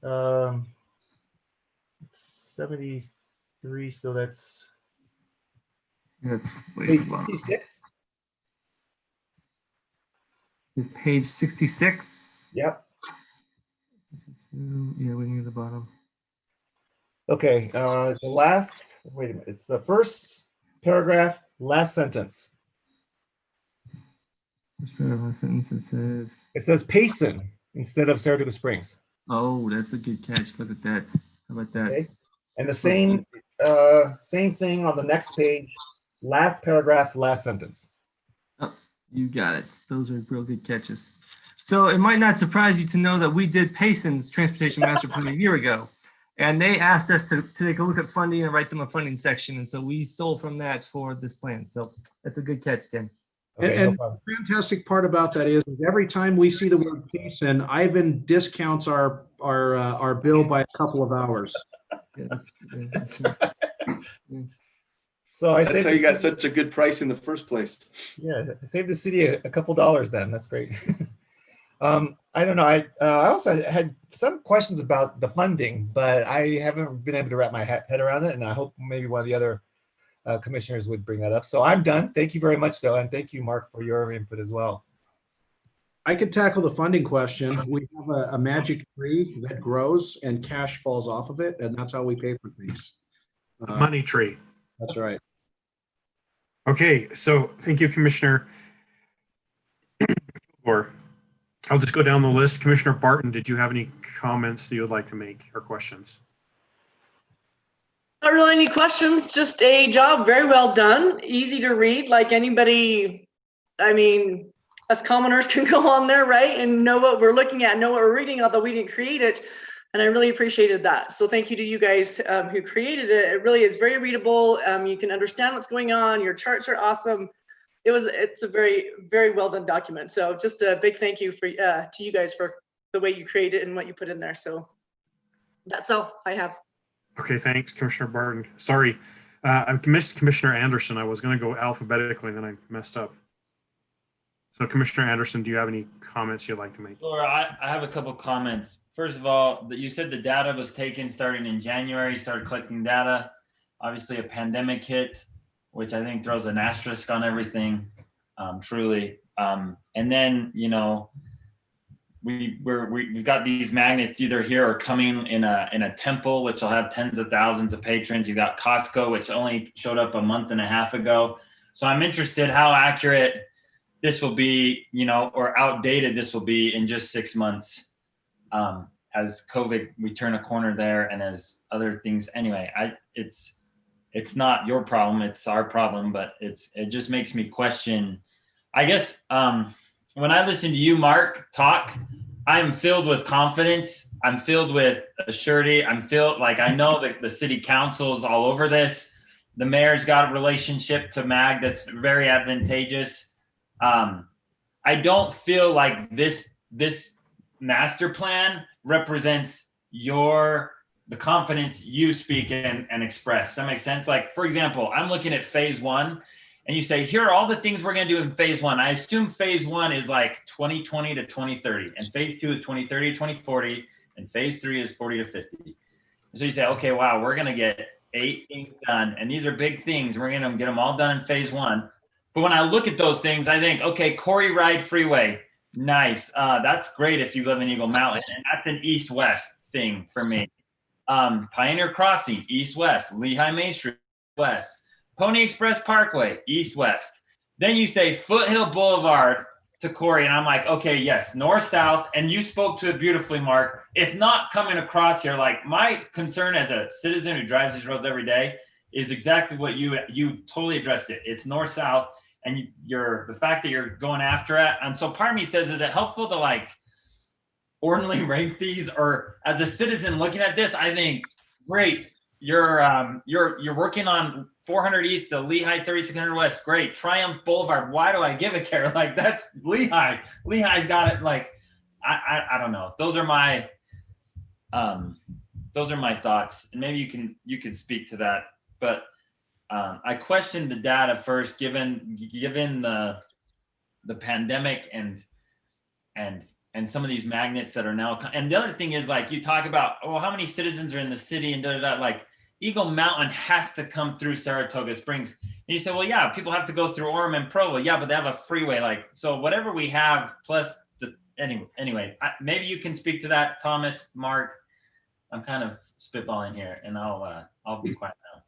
73. So that's page 66. Page 66. Yep. Yeah, we're near the bottom. Okay. The last. Wait a minute. It's the first paragraph, last sentence. First paragraph sentence. It says Payson instead of Saratoga Springs. Oh, that's a good catch. Look at that. How about that? Okay. And the same thing on the next page, last paragraph, last sentence. Oh, you got it. Those are real good catches. So it might not surprise you to know that we did Payson's Transportation Master Plan a year ago. And they asked us to take a look at funding and write them a funding section. And so we stole from that for this plan. So that's a good catch, Ken. Okay, And the fantastic part about that is every time we see the word Payson, Ivan discounts our bill by a couple of hours. That's right. So that's how you got such a good price in the first place. Yeah, I saved the city a couple dollars then. That's great. I don't know. I also had some questions about the funding, but I haven't been able to wrap my head around it, and I hope maybe one of the other commissioners would bring that up. So I'm done. Thank you very much, though, and thank you, Mark, for your input as well. I could tackle the funding question. We have a magic tree that grows and cash falls off of it, and that's how we pay for things. The money tree. That's right. Okay, so thank you, Commissioner. Or I'll just go down the list. Commissioner Barton, did you have any comments that you would like to make or questions? Not really any questions, just a job very well done, easy to read, like anybody, I mean, us commoners can go on there, right, and know what we're looking at, know what we're reading, although we didn't create it, and I really appreciated that. So thank you to you guys who created it. It really is very readable. You can understand what's going on. Your charts are awesome. It's a very, very well done document. So just a big thank you for to you guys for the way you created it and what you put in there. So that's all I have. Okay, thanks, Commissioner Barton. Sorry, I missed Commissioner Anderson. I was going to go alphabetically, then I messed up. So Commissioner Anderson, do you have any comments you'd like to make? Sure, I have a couple comments. First of all, you said the data was taken starting in January, started collecting data. Obviously a pandemic hit, which I think throws an asterisk on everything, truly. And then, you know, we've got these magnets either here or coming in a temple, which will have tens of thousands of patrons. You've got Costco, which only showed up a month and a half ago. So I'm interested how accurate this will be, you know, or outdated this will be in just 6 months. As COVID, we turn a corner there, and as other things, anyway, it's not your problem, it's our problem, but it just makes me question. I guess when I listen to you, Mark, talk, I'm filled with confidence. I'm filled with assurity. I'm filled like I know that the city council is all over this. The mayor's got a relationship to MAG that's very advantageous. I don't feel like this master plan represents the confidence you speak and express. Does that make sense? Like, for example, I'm looking at phase 1 and you say, here are all the things we're going to do in phase 1. I assume phase 1 is like 2020 to 2030, and phase 2 is 2030 to 2040, and phase 3 is 40 to 50. And so you say, okay, wow, we're going to get 8 things done, and these are big things. We're going to get them all done in phase 1. But when I look at those things, I think, okay, Corey Ride Freeway, nice. That's great if you live in Eagle Mountain, and that's an east-west thing for me. Pioneer Crossing, east-west. Lehigh Main Street, west. Pony Express Parkway, east-west. Then you say Foothill Boulevard to Corey, and I'm like, okay, yes, north-south, and you spoke to it beautifully, Mark. It's not coming across here. Like, my concern as a citizen who drives these roads every day is exactly what you totally addressed it. It's north south, and the fact that you're going after it. And so part of me says, is it helpful to like ordinarily rank these, or as a citizen looking at this, I think great. You're working on 400 East to Lehigh 3600 West. Great. Triumph Boulevard. Why do I give a care? Like that's Lehigh. Lehigh's got it. Like I don't know. Those are my thoughts, and maybe you can speak to that. But I questioned the data first, given the pandemic and some of these magnets that are now. And the other thing is, like, you talk about, oh, how many citizens are in the city and like Eagle Mountain has to come through Saratoga Springs. And you say, well, yeah, people have to go through Orem and Provo. Yeah, but they have a freeway. Like, so whatever we have plus just anyway, maybe you can speak to that, Thomas, Mark. I'm kind of spitballing here, and I'll be quiet now.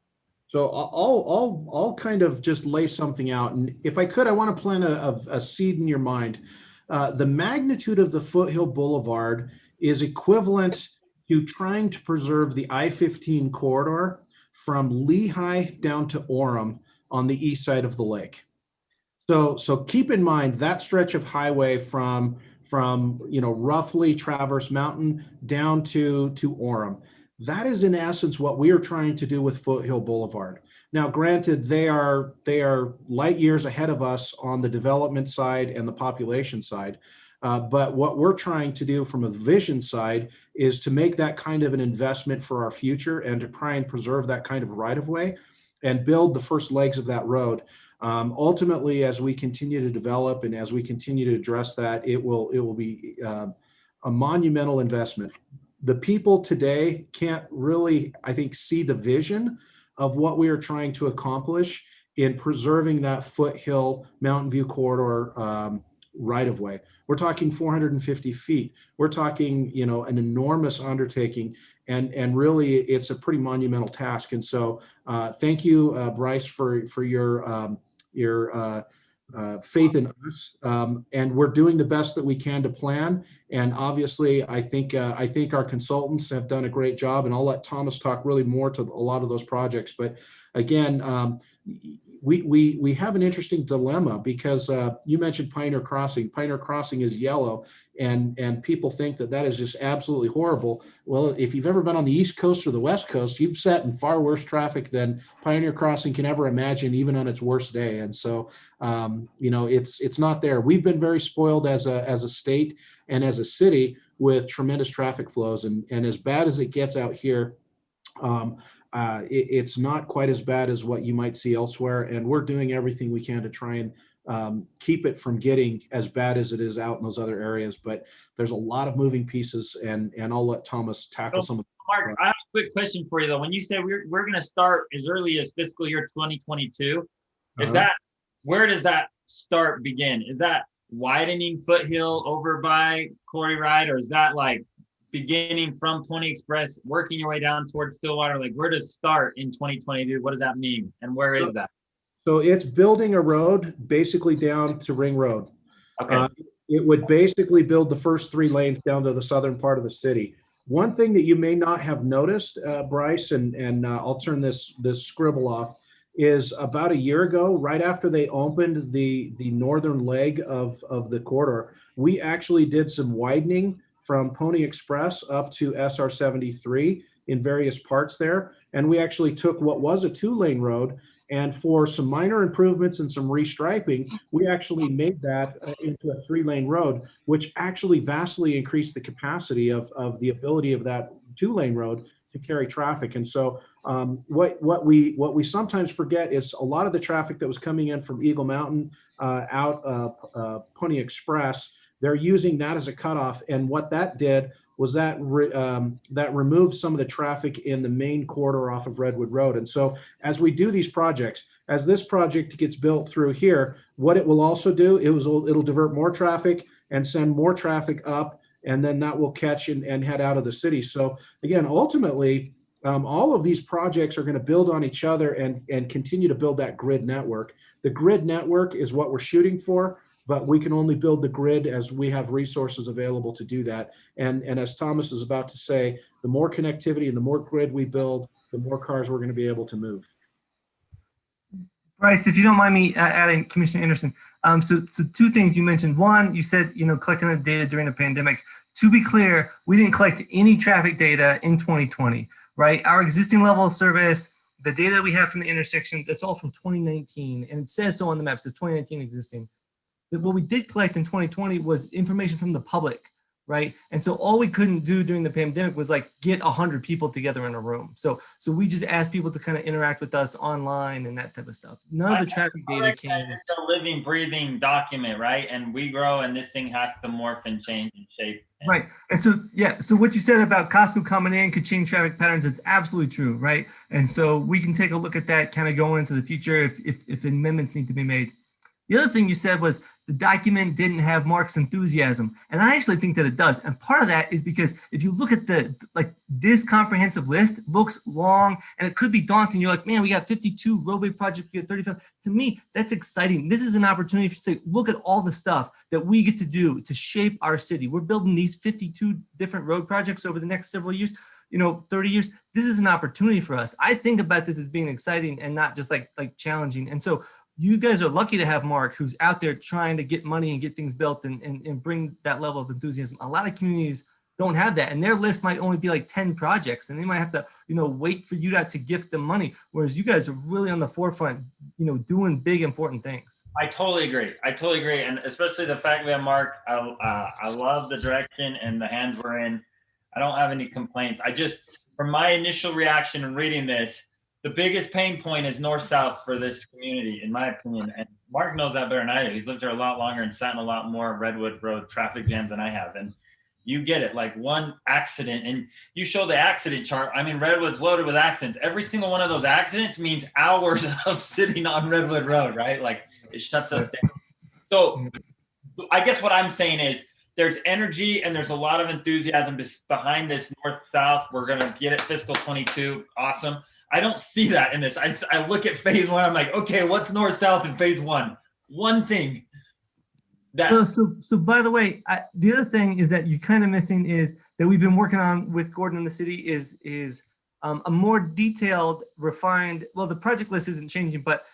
So I'll kind of just lay something out, and if I could, I want to plant a seed in your mind. The magnitude of the Foothill Boulevard is equivalent to trying to preserve the I-15 corridor from Lehigh down to Orem on the east side of the lake. So keep in mind that stretch of highway from roughly Traverse Mountain down to Orem. That is in essence what we are trying to do with Foothill Boulevard. Now, granted, they are light years ahead of us on the development side and the population side. But what we're trying to do from a vision side is to make that kind of an investment for our future and to try and preserve that kind of right of way and build the first legs of that road. Ultimately, as we continue to develop and as we continue to address that, it will be a monumental investment. The people today can't really, I think, see the vision of what we are trying to accomplish in preserving that Foothill Mountain View corridor right of way. We're talking 450 feet. We're talking, an enormous undertaking, and really it's a pretty monumental task. And so thank you, Bryce, for your faith in us, and we're doing the best that we can to plan. And obviously, I think our consultants have done a great job, and I'll let Thomas talk really more to a lot of those projects. But again, we have an interesting dilemma because you mentioned Pioneer Crossing. Pioneer Crossing is yellow, and people think that is just absolutely horrible. Well, if you've ever been on the East Coast or the West Coast, you've sat in far worse traffic than Pioneer Crossing can ever imagine, even on its worst day. And so, it's not there. We've been very spoiled as a state and as a city with tremendous traffic flows, and as bad as it gets out here, it's not quite as bad as what you might see elsewhere, and we're doing everything we can to try and keep it from getting as bad as it is out in those other areas. But there's a lot of moving pieces, and I'll let Thomas tackle some of them. Mark, I have a quick question for you though. When you say we're going to start as early as fiscal year 2022, is that, where does that start begin? Is that widening Foothill over by Quarry Ride, or is that like beginning from Pony Express, working your way down towards Stillwater? Like, where does start in 2022? What does that mean? And where is that? So it's building a road basically down to Ring Road. Okay. It would basically build the first 3 lanes down to the southern part of the city. One thing that you may not have noticed, Bryce, and I'll turn this scribble off, is about a year ago, right after they opened the northern leg of the corridor, we actually did some widening from Pony Express up to SR 73 in various parts there. And we actually took what was a 2-lane road, and for some minor improvements and some restriping, we actually made that into a 3-lane road, which actually vastly increased the capacity of the ability of that 2-lane road to carry traffic. And so what we sometimes forget is a lot of the traffic that was coming in from Eagle Mountain out Pony Express, they're using that as a cutoff. And what that did was that removed some of the traffic in the main corridor off of Redwood Road. And so as we do these projects, as this project gets built through here, what it will also do, it'll divert more traffic and send more traffic up, and then that will catch and head out of the city. So again, ultimately, all of these projects are going to build on each other and continue to build that grid network. The grid network is what we're shooting for, but we can only build the grid as we have resources available to do that. And as Thomas is about to say, the more connectivity and the more grid we build, the more cars we're going to be able to move. Bryce, if you don't mind me adding, Commissioner Anderson. So two things you mentioned. One, you said, collecting the data during the pandemic. To be clear, we didn't collect any traffic data in 2020, right? Our existing level of service, the data we have from the intersections, it's all from 2019, and it says so on the map. It says 2019 existing. But what we did collect in 2020 was information from the public, right? And so all we couldn't do during the pandemic was like get 100 people together in a room. So we just asked people to kind of interact with us online and that type of stuff. None of the traffic data came. It's a living, breathing document, right? And we grow, and this thing has to morph and change and shape. Right. And so, yeah, so what you said about Costco coming in could change traffic patterns, it's absolutely true, right? And so we can take a look at that kind of going into the future if amendments need to be made. The other thing you said was the document didn't have Mark's enthusiasm. And I actually think that it does. And part of that is because if you look at this comprehensive list looks long and it could be daunting. You're like, man, we got 52 roadway projects, we got 35. To me, that's exciting. This is an opportunity to say, look at all the stuff that we get to do to shape our city. We're building these 52 different road projects over the next several years. 30 years, this is an opportunity for us. I think about this as being exciting and not just like challenging. And so you guys are lucky to have Mark, who's out there trying to get money and get things built and bring that level of enthusiasm. A lot of communities don't have that, and their list might only be like 10 projects, and they might have to, wait for UDOT to gift them money. Whereas you guys are really on the forefront, doing big, important things. I totally agree. And especially the fact we have Mark, I love the direction and the hands we're in. I don't have any complaints. From my initial reaction in reading this, the biggest pain point is north-south for this community, in my opinion. And Mark knows that better than I do. He's lived here a lot longer and sat in a lot more Redwood Road traffic jams than I have. And you get it, like one accident, and you show the accident chart. I mean, Redwood's loaded with accidents. Every single one of those accidents means hours of sitting on Redwood Road, right? Like it shuts us down. So I guess what I'm saying is there's energy and there's a lot of enthusiasm behind this north-south. We're going to get it fiscal 22. Awesome. I don't see that in this. I look at phase one. I'm like, okay, what's north-south in phase one? One thing. So by the way, the other thing is that you're kind of missing is that we've been working on with Gordon in the city is a more detailed, refined. Well, the project list isn't changing, but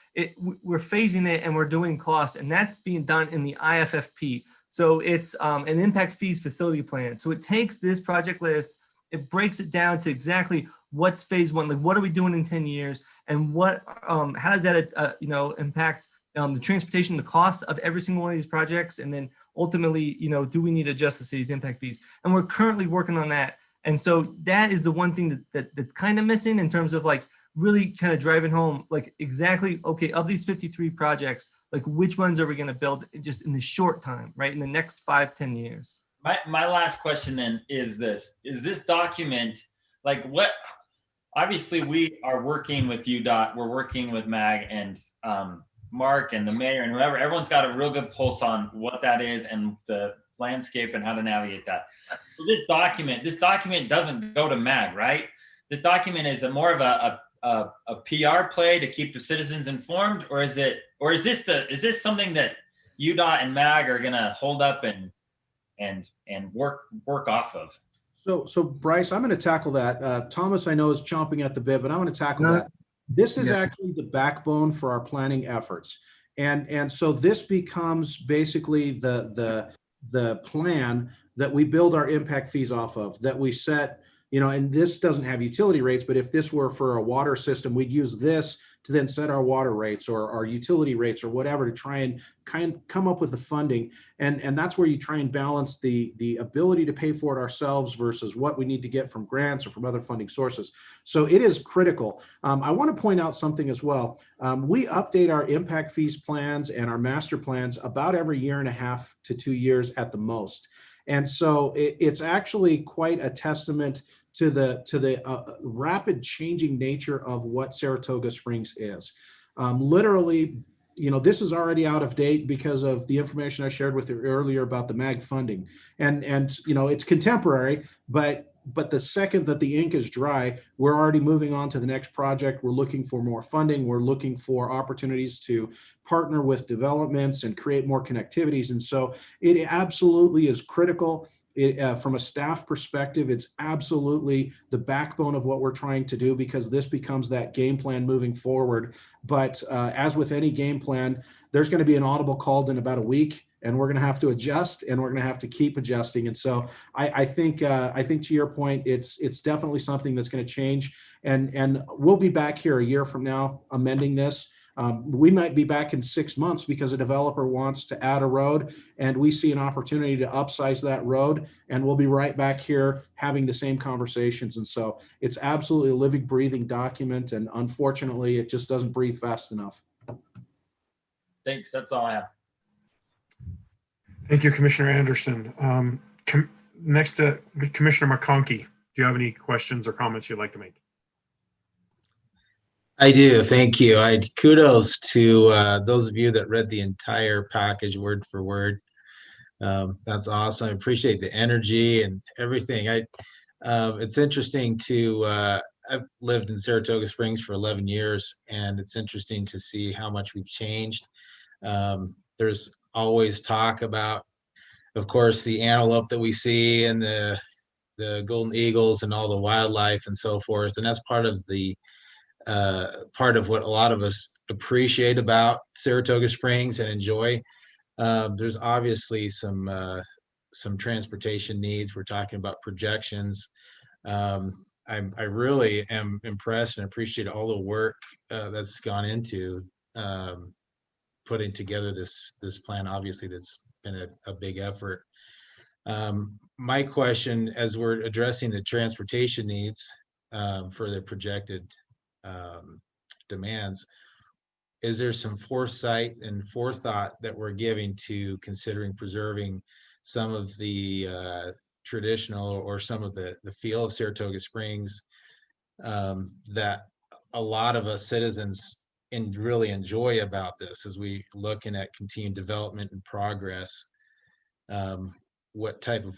we're phasing it and we're doing costs, and that's being done in the IFFP. So it's an impact fees facility plan. So it takes this project list, it breaks it down to exactly what's phase one, like what are we doing in 10 years, and how does that impact the transportation, the costs of every single one of these projects, and then ultimately, do we need to adjust the city's impact fees? And we're currently working on that. And so that is the one thing that's kind of missing in terms of like really kind of driving home, like exactly, okay, of these 53 projects, like which ones are we going to build just in the short time, right? In the next 5-10 years. My last question then is this document, like what, obviously we are working with UDOT, we're working with MAG and Mark and the mayor and whoever, everyone's got a real good pulse on what that is and the landscape and how to navigate that. So this document doesn't go to MAG, right? This document is more of a PR play to keep the citizens informed, or is this something that UDOT and MAG are gonna hold up and work off of? So Bryce, I'm going to tackle that. Thomas, I know, is chomping at the bit, but I want to tackle that. This is actually the backbone for our planning efforts. And so this becomes basically the plan that we build our impact fees off of, that we set, and this doesn't have utility rates, but if this were for a water system, we'd use this to then set our water rates or our utility rates or whatever to try and come up with the funding. And that's where you try and balance the ability to pay for it ourselves versus what we need to get from grants or from other funding sources. So it is critical. I want to point out something as well. We update our impact fees plans and our master plans about every 1.5 to 2 years at the most. And so it's actually quite a testament to the rapid changing nature of what Saratoga Springs is. Literally, this is already out of date because of the information I shared with you earlier about the MAG funding. And it's contemporary, but the second that the ink is dry, we're already moving on to the next project. We're looking for more funding. We're looking for opportunities to partner with developments and create more connectivities. And so it absolutely is critical. from a staff perspective, it's absolutely the backbone of what we're trying to do, because this becomes that game plan moving forward. But as with any game plan, there's going to be an audible called in about a week, and we're going to have to adjust, and we're going to have to keep adjusting. And so I think to your point, it's definitely something that's going to change, and we'll be back here a year from now amending this. We might be back in 6 months because a developer wants to add a road and we see an opportunity to upsize that road, and we'll be right back here having the same conversations. And so it's absolutely a living, breathing document, and unfortunately it just doesn't breathe fast enough. Thanks. That's all I have. Thank you, Commissioner Anderson. Next to Commissioner McConkey, do you have any questions or comments you'd like to make? I do. Thank you. Kudos to those of you that read the entire package word for word. That's awesome. I appreciate the energy and everything. It's interesting to, I've lived in Saratoga Springs for 11 years, and it's interesting to see how much we've changed. There's always talk about, of course, the antelope that we see and the golden eagles and all the wildlife and so forth. And that's part of what a lot of us appreciate about Saratoga Springs and enjoy. There's obviously some transportation needs. We're talking about projections. I really am impressed and appreciate all the work that's gone into putting together this plan. Obviously, that's been a big effort. My question, as we're addressing the transportation needs for the projected demands, is there some foresight and forethought that we're giving to considering preserving some of the traditional or some of the feel of Saratoga Springs that a lot of us citizens really enjoy about this as we looking at continued development and progress? What type of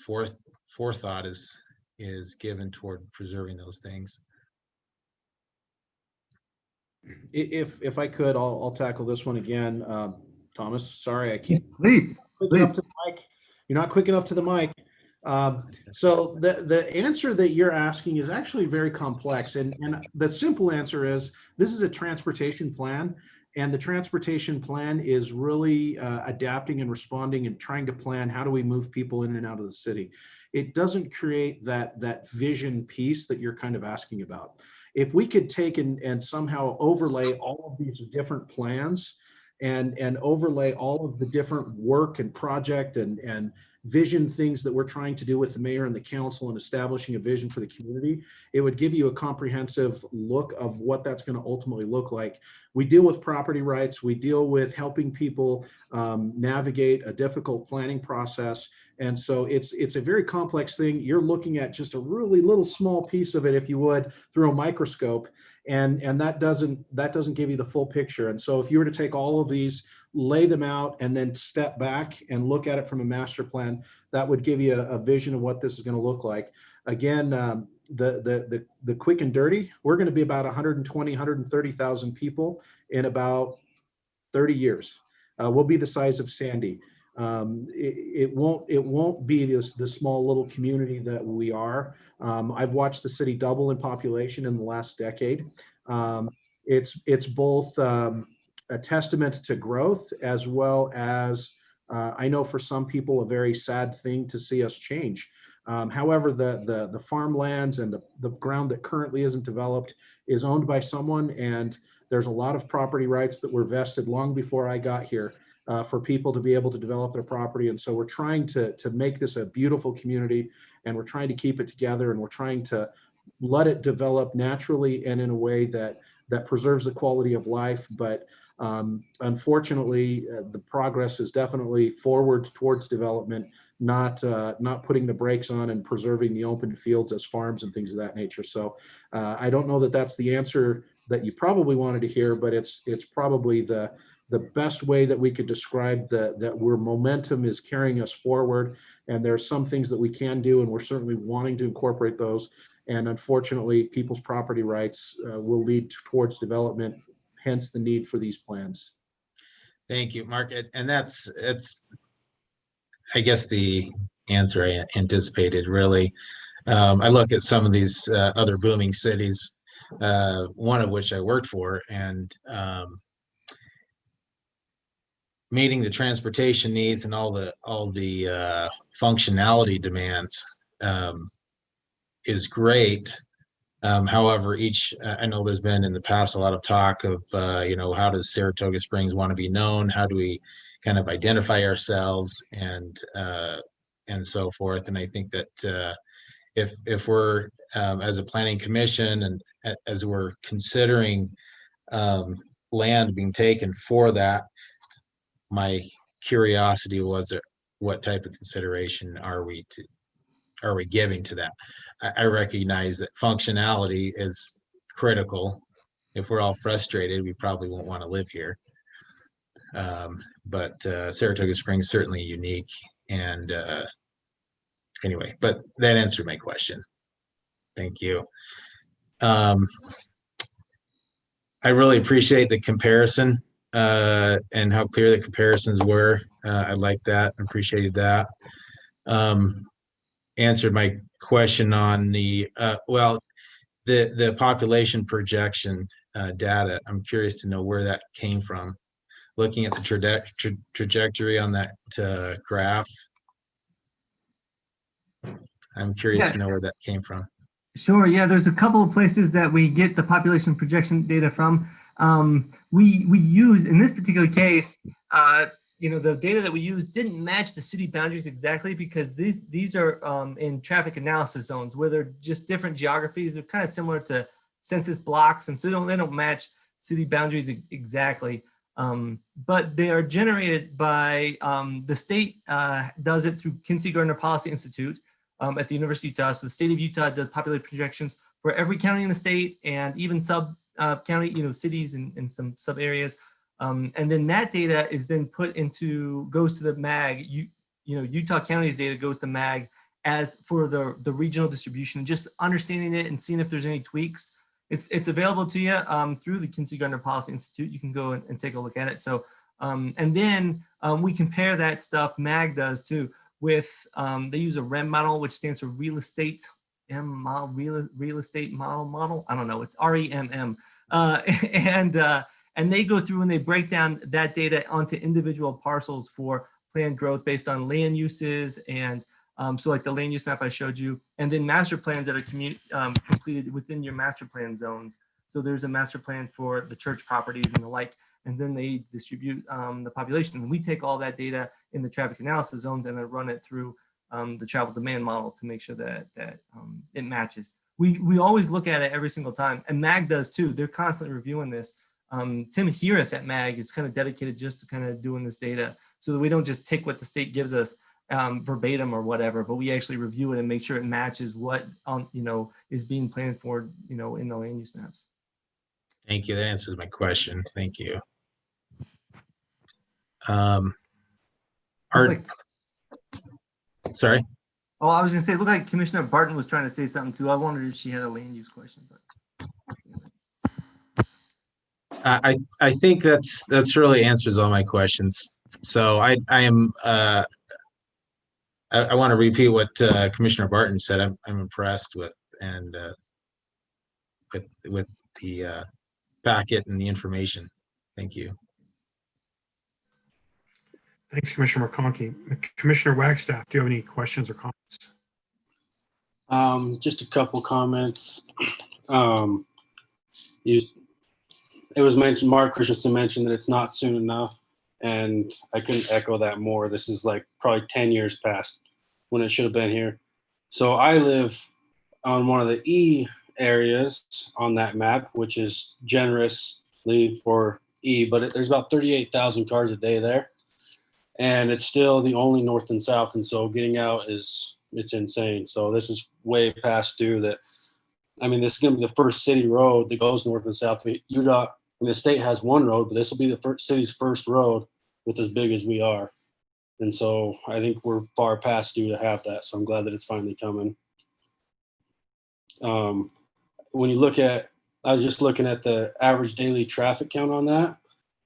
forethought is given toward preserving those things? If I could, I'll tackle this one again. Thomas, sorry, I keep Please. quick enough to the mic. You're not quick enough to the mic. So the answer that you're asking is actually very complex, and the simple answer is this is a transportation plan, and the transportation plan is really adapting and responding and trying to plan how do we move people in and out of the city. It doesn't create that vision piece that you're kind of asking about. If we could take and somehow overlay all of these different plans and overlay all of the different work and project and vision things that we're trying to do with the mayor and the council and establishing a vision for the community, it would give you a comprehensive look of what that's going to ultimately look like. We deal with property rights. We deal with helping people navigate a difficult planning process. And so it's a very complex thing. You're looking at just a really little small piece of it, if you would, through a microscope. And that doesn't give you the full picture. And so if you were to take all of these, lay them out, and then step back and look at it from a master plan, that would give you a vision of what this is going to look like. Again, the quick and dirty, we're going to be about 120, 130,000 people in about 30 years. We'll be the size of Sandy. It won't be the small little community that we are. I've watched the city double in population in the last decade. It's both a testament to growth, as well as I know for some people a very sad thing to see us change. However, the farmlands and the ground that currently isn't developed is owned by someone, and there's a lot of property rights that were vested long before I got here for people to be able to develop their property. And so we're trying to make this a beautiful community, and we're trying to keep it together, and we're trying to let it develop naturally and in a way that preserves the quality of life. But unfortunately, the progress is definitely forward towards development, not putting the brakes on and preserving the open fields as farms and things of that nature. So I don't know that that's the answer that you probably wanted to hear, but it's probably the best way that we could describe that where momentum is carrying us forward. And there are some things that we can do, and we're certainly wanting to incorporate those. And unfortunately, people's property rights will lead towards development, hence the need for these plans. Thank you, Mark. And it's, I guess, the answer I anticipated, really. I look at some of these other booming cities, one of which I worked for, and meeting the transportation needs and all the functionality demands is great. However, I know there's been in the past a lot of talk of, how does Saratoga Springs want to be known? How do we kind of identify ourselves and so forth? And I think that if we're as a planning commission and as we're considering land being taken for that, my curiosity was what type of consideration are we giving to that? I recognize that functionality is critical. If we're all frustrated, we probably won't want to live here. But Saratoga Springs certainly unique. And anyway, but that answered my question. Thank you. I really appreciate the comparison and how clear the comparisons were. I like that. Appreciated that. Answered my question on the the population projection data. I'm curious to know where that came from. Looking at the trajectory on that graph, I'm curious to know where that came from. Sure. Yeah, there's a couple of places that we get the population projection data from. We use, in this particular case, the data that we use didn't match the city boundaries exactly because these are in traffic analysis zones where they're just different geographies. They're kind of similar to census blocks, and so they don't match city boundaries exactly. But they are generated by the state does it through Kinsey Gardner Policy Institute at the University of Utah. So the state of Utah does population projections for every county in the state and even sub county, cities and some sub areas. And then that data is then goes to the MAG. Utah County's data goes to MAG as for the regional distribution, just understanding it and seeing if there's any tweaks. It's available to you through the Kinsey Gardner Policy Institute. You can go and take a look at it. So, and then we compare that stuff, MAG does too, with, they use a REM model, which stands for real estate model, real estate model. I don't know, it's REMM. And they go through and they break down that data onto individual parcels for planned growth based on land uses and so like the land use map I showed you, and then master plans that are completed within your master plan zones. So there's a master plan for the church properties and the like, and then they distribute the population. And we take all that data in the traffic analysis zones and then run it through the travel demand model to make sure that it matches. We always look at it every single time, and MAG does too. They're constantly reviewing this. Tim Heareth at MAG is kind of dedicated just to kind of doing this data so that we don't just take what the state gives us verbatim or whatever, but we actually review it and make sure it matches what is being planned for in the land use maps. Thank you. That answers my question. Thank you. Sorry. Oh, I was gonna say, it looked like Commissioner Barton was trying to say something too. I wondered if she had a land use question, but. I think that's really answers all my questions. So I want to repeat what Commissioner Barton said. I'm impressed with with the packet and the information. Thank you. Thanks, Commissioner McConkey. Commissioner Wagstaff, do you have any questions or comments? Just a couple comments. It was mentioned, Mark Christensen mentioned that it's not soon enough, and I couldn't echo that more. This is like probably 10 years past when it should have been here. So I live on one of the E areas on that map, which is generously for E, but there's about 38,000 cars a day there. And it's still the only north and south. And so getting out it's insane. So this is way past due that, I mean, this is going to be the first city road that goes north and south. Utah, the state has one road, but this will be the city's first road with as big as we are. And so I think we're far past due to have that. So I'm glad that it's finally coming. When you look at, I was just looking at the average daily traffic count on that,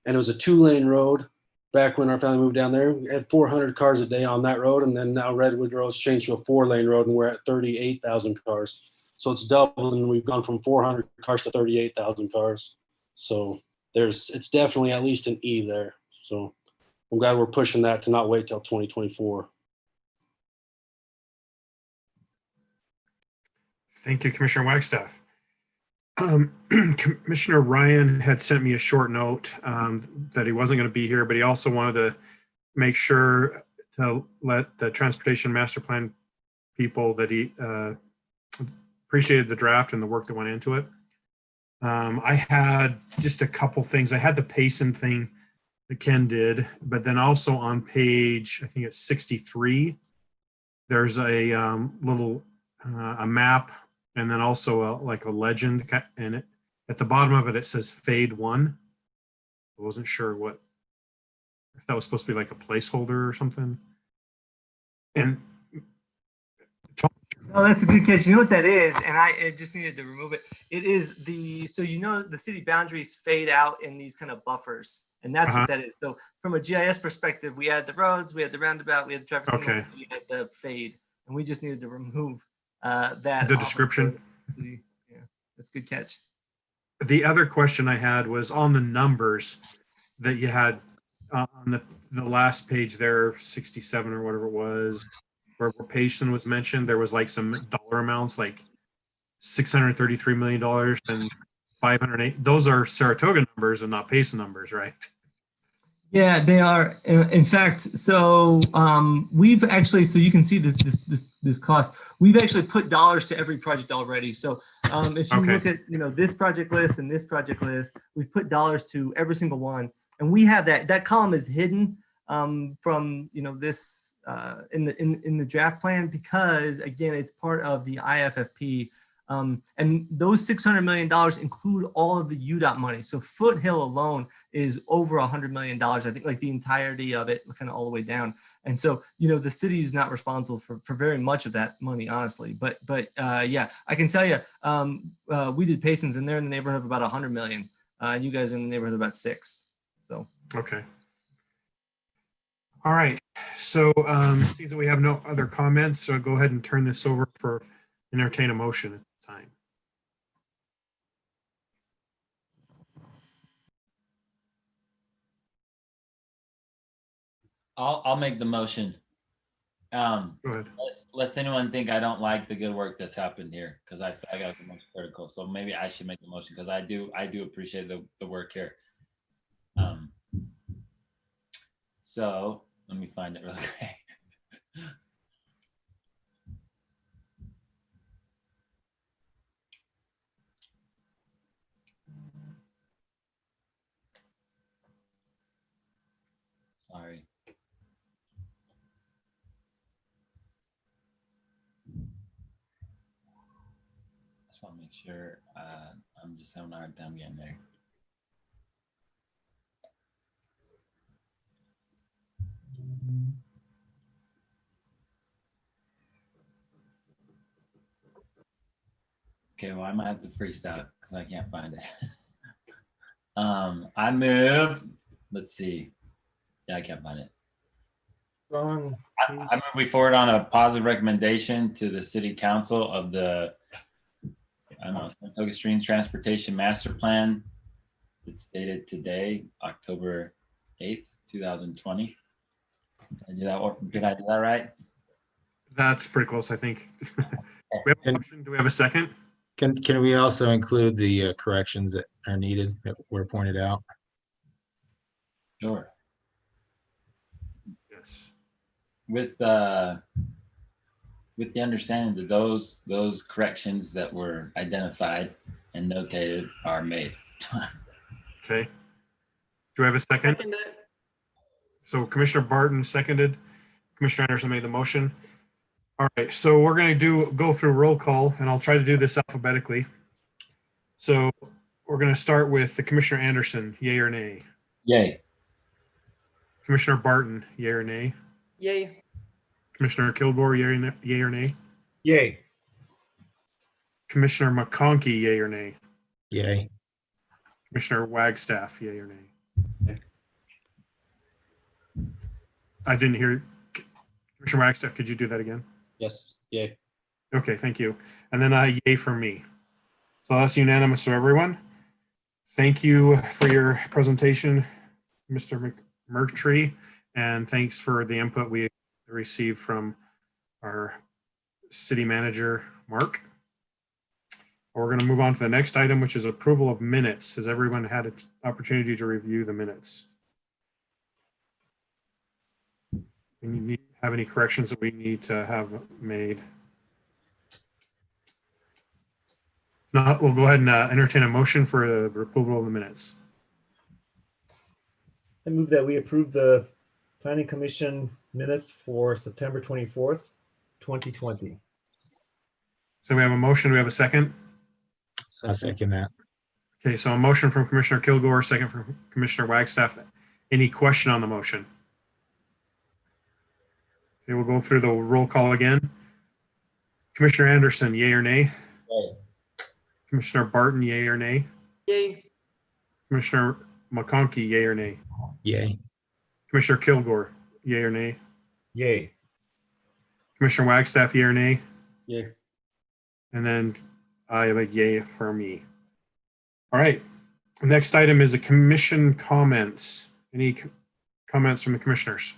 and it was a 2-lane road back when our family moved down there, we had 400 cars a day on that road. And then now Redwood Road's changed to a 4-lane road and we're at 38,000 cars. So it's doubled and we've gone from 400 cars to 38,000 cars. So it's definitely at least an E there. So I'm glad we're pushing that to not wait till 2024. Thank you, Commissioner Wagstaff. Commissioner Ryan had sent me a short note that he wasn't going to be here, but he also wanted to make sure to let the Transportation Master Plan people that he appreciated the draft and the work that went into it. I had just a couple things. I had the Payson thing that Ken did, but then also on page, I think it's 63, there's a little a map, and then also like a legend, and at the bottom of it, it says Fade 1. I wasn't sure if that was supposed to be like a placeholder or something. And oh, that's a good catch. You know what that is? And I just needed to remove it. It is the city boundaries fade out in these kind of buffers. And that's what that is. So from a GIS perspective, we had the roads, we had the roundabout, we had the traffic signal, we had the fade. And we just needed to remove that. The description. Yeah, that's a good catch. The other question I had was on the numbers that you had on the last page there, 67 or whatever it was, where Payson was mentioned. There was like some dollar amounts like $633 million and 508. Those are Saratoga numbers and not Payson numbers, right? Yeah, they are. In fact, so we've actually, so you can see this cost. We've actually put dollars to every project already. So if you look at this project list and this project list, we've put dollars to every single one, and we have that column is hidden from this in the draft plan because again it's part of the IFFP. And those $600 million include all of the UDOT money. So Foothill alone is over $100 million. I think like the entirety of it, kind of all the way down. And so, the city is not responsible for very much of that money, honestly. But yeah, I can tell you, we did Payson's and they're in the neighborhood of about 100 million. And you guys are in the neighborhood of about 6. So. Okay. All right. So it seems that we have no other comments. So I'll go ahead and turn this over for entertain a motion. Time. I'll make the motion. Go ahead. Lest anyone think I don't like the good work that's happened here, because I got the most critical. So maybe I should make the motion because I do appreciate the work here. So let me find it real quick. Sorry. Just want to make sure I'm just having a hard time getting there. Okay, well I might have to freestyle because I can't find it. I move. Let's see. Yeah, I can't find it. I move we forward on a positive recommendation to the City Council of the Saratoga Streams Transportation Master Plan. It's dated today, October 8th, 2020. Did I do that right? That's pretty close, I think. We have a motion. Do we have a second? Can we also include the corrections that are needed that were pointed out? Sure. Yes. With the understanding that those corrections that were identified and notated are made. Okay. Do I have a second? Second it. So Commissioner Barton seconded. Commissioner Anderson made the motion. All right, so we're going to go through roll call, and I'll try to do this alphabetically. So we're going to start with the Commissioner Anderson, yay or nay? Yay. Commissioner Barton, yay or nay? Yay. Commissioner Kilgore, yay or nay? Yay. Commissioner McConkey, yay or nay? Yay. Commissioner Wagstaff, yay or nay? I didn't hear. Commissioner Wagstaff, could you do that again? Yes. Yay. Okay, thank you. And then yay for me. So that's unanimous for everyone. Thank you for your presentation, Mr. McMurtry, and thanks for the input we received from our city manager, Mark. We're going to move on to the next item, which is approval of minutes. Has everyone had an opportunity to review the minutes? Have any corrections that we need to have made? If not, we'll go ahead and entertain a motion for the approval of the minutes. I move that we approve the planning commission minutes for September 24th, 2020. So we have a motion. Do we have a second? I'll second that. Okay, so a motion from Commissioner Kilgore, second from Commissioner Wagstaff. Any question on the motion? Okay, we'll go through the roll call again. Commissioner Anderson, yay or nay? Yay. Commissioner Barton, yay or nay? Yay. Commissioner McConkey, yay or nay? Yay. Commissioner Kilgore, yay or nay? Yay. Commissioner Wagstaff, yay or nay? Yay. And then I have a yay for me. All right. Next item is a commission comments. Any comments from the commissioners?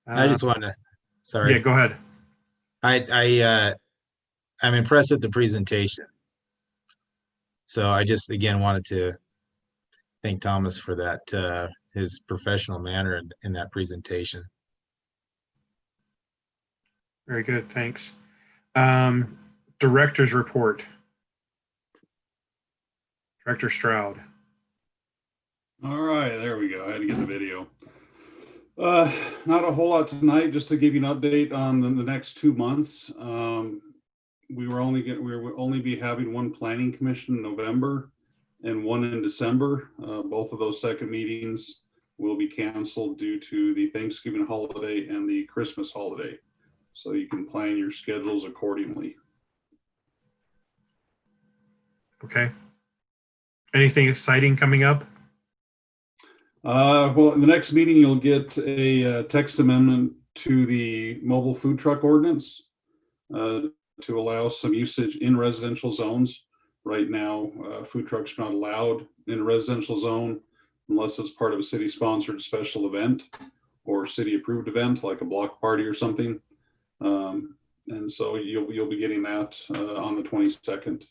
I just want to, sorry. Yeah, go ahead. I'm impressed with the presentation. So I just, again, wanted to thank Thomas for that, his professional manner in that presentation. Very good, thanks. Director's report. Director Stroud. All right, there we go. I had to get the video. Not a whole lot tonight, just to give you an update on the next 2 months. We will only be having one planning commission in November and one in December. Both of those second meetings will be canceled due to the Thanksgiving holiday and the Christmas holiday. So you can plan your schedules accordingly. Okay. Anything exciting coming up? Well, in the next meeting, you'll get a text amendment to the mobile food truck ordinance to allow some usage in residential zones. Right now, food trucks are not allowed in a residential zone unless it's part of a city-sponsored special event or city-approved event, like a block party or something. And so you'll be getting that on the 22nd.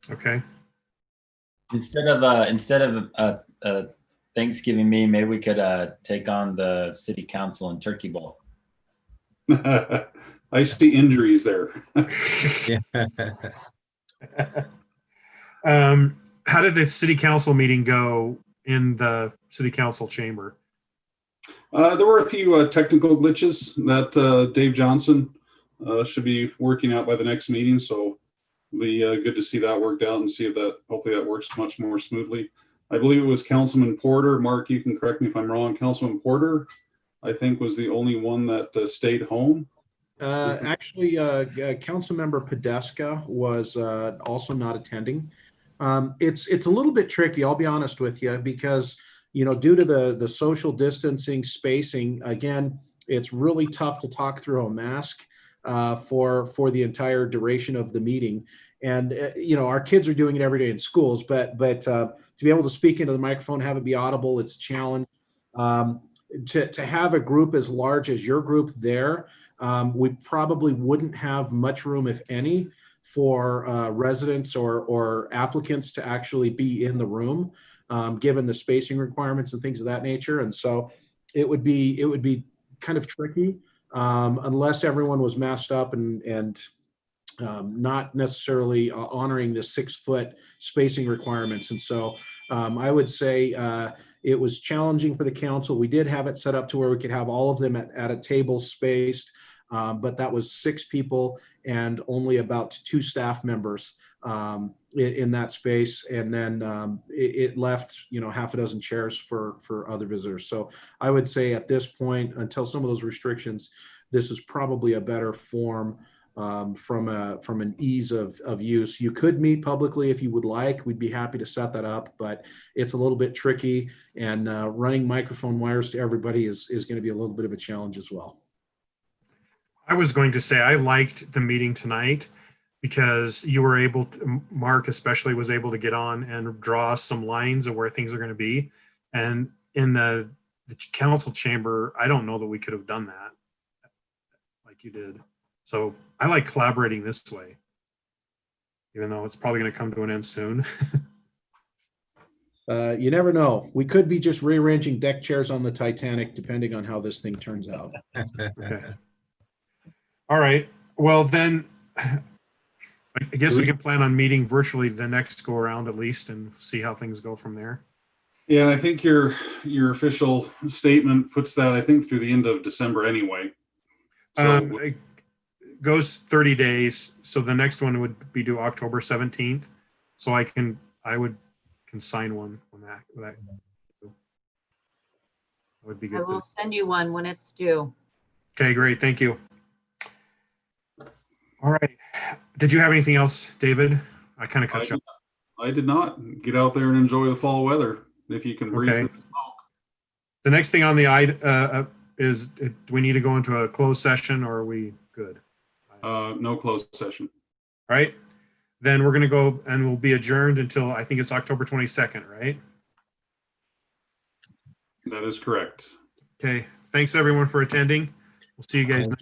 Okay. Instead of Thanksgiving meeting, maybe we could take on the city council and turkey bowl. I see injuries there. How did the city council meeting go in the city council chamber? There were a few technical glitches that Dave Johnson should be working out by the next meeting. So it'll be good to see that worked out and see if that, hopefully that works much more smoothly. I believe it was Councilman Porter. Mark, you can correct me if I'm wrong. Councilman Porter, I think, was the only one that stayed home. Actually, Councilmember Podeska was also not attending. It's a little bit tricky, I'll be honest with you, because due to the social distancing, spacing, again, it's really tough to talk through a mask for the entire duration of the meeting. And our kids are doing it every day in schools, but to be able to speak into the microphone, have it be audible, it's a challenge. To have a group as large as your group there, we probably wouldn't have much room, if any, for residents or applicants to actually be in the room, given the spacing requirements and things of that nature. And so it would be kind of tricky unless everyone was masked up and not necessarily honoring the 6-foot spacing requirements. And so I would say it was challenging for the council. We did have it set up to where we could have all of them at a table spaced, but that was 6 people and only about 2 staff members in that space. And then it left, half a dozen chairs for other visitors. So I would say at this point, until some of those restrictions, this is probably a better form from an ease of use. You could meet publicly if you would like. We'd be happy to set that up, but it's a little bit tricky, and running microphone wires to everybody is going to be a little bit of a challenge as well. I was going to say I liked the meeting tonight because you were able to, Mark especially was able to get on and draw some lines of where things are going to be. And in the council chamber, I don't know that we could have done that like you did. So I like collaborating this way, even though it's probably going to come to an end soon. You never know. We could be just rearranging deck chairs on the Titanic, depending on how this thing turns out. Okay. All right. Well, then I guess we can plan on meeting virtually the next go around at least and see how things go from there. Yeah, and I think your official statement puts that, I think, through the end of December anyway. So It goes 30 days. So the next one would be due October 17th. So I would sign one on that would be good. I will send you one when it's due. Okay, great. Thank you. All right. Did you have anything else, David? I kind of cut you off. I did not. Get out there and enjoy the fall weather if you can breathe through the smoke. The next thing on the is, do we need to go into a closed session or are we good? No closed session. All right. Then we're going to go and we'll be adjourned until I think it's October 22nd, right? That is correct. Okay. Thanks everyone for attending. We'll see you guys. Thank you.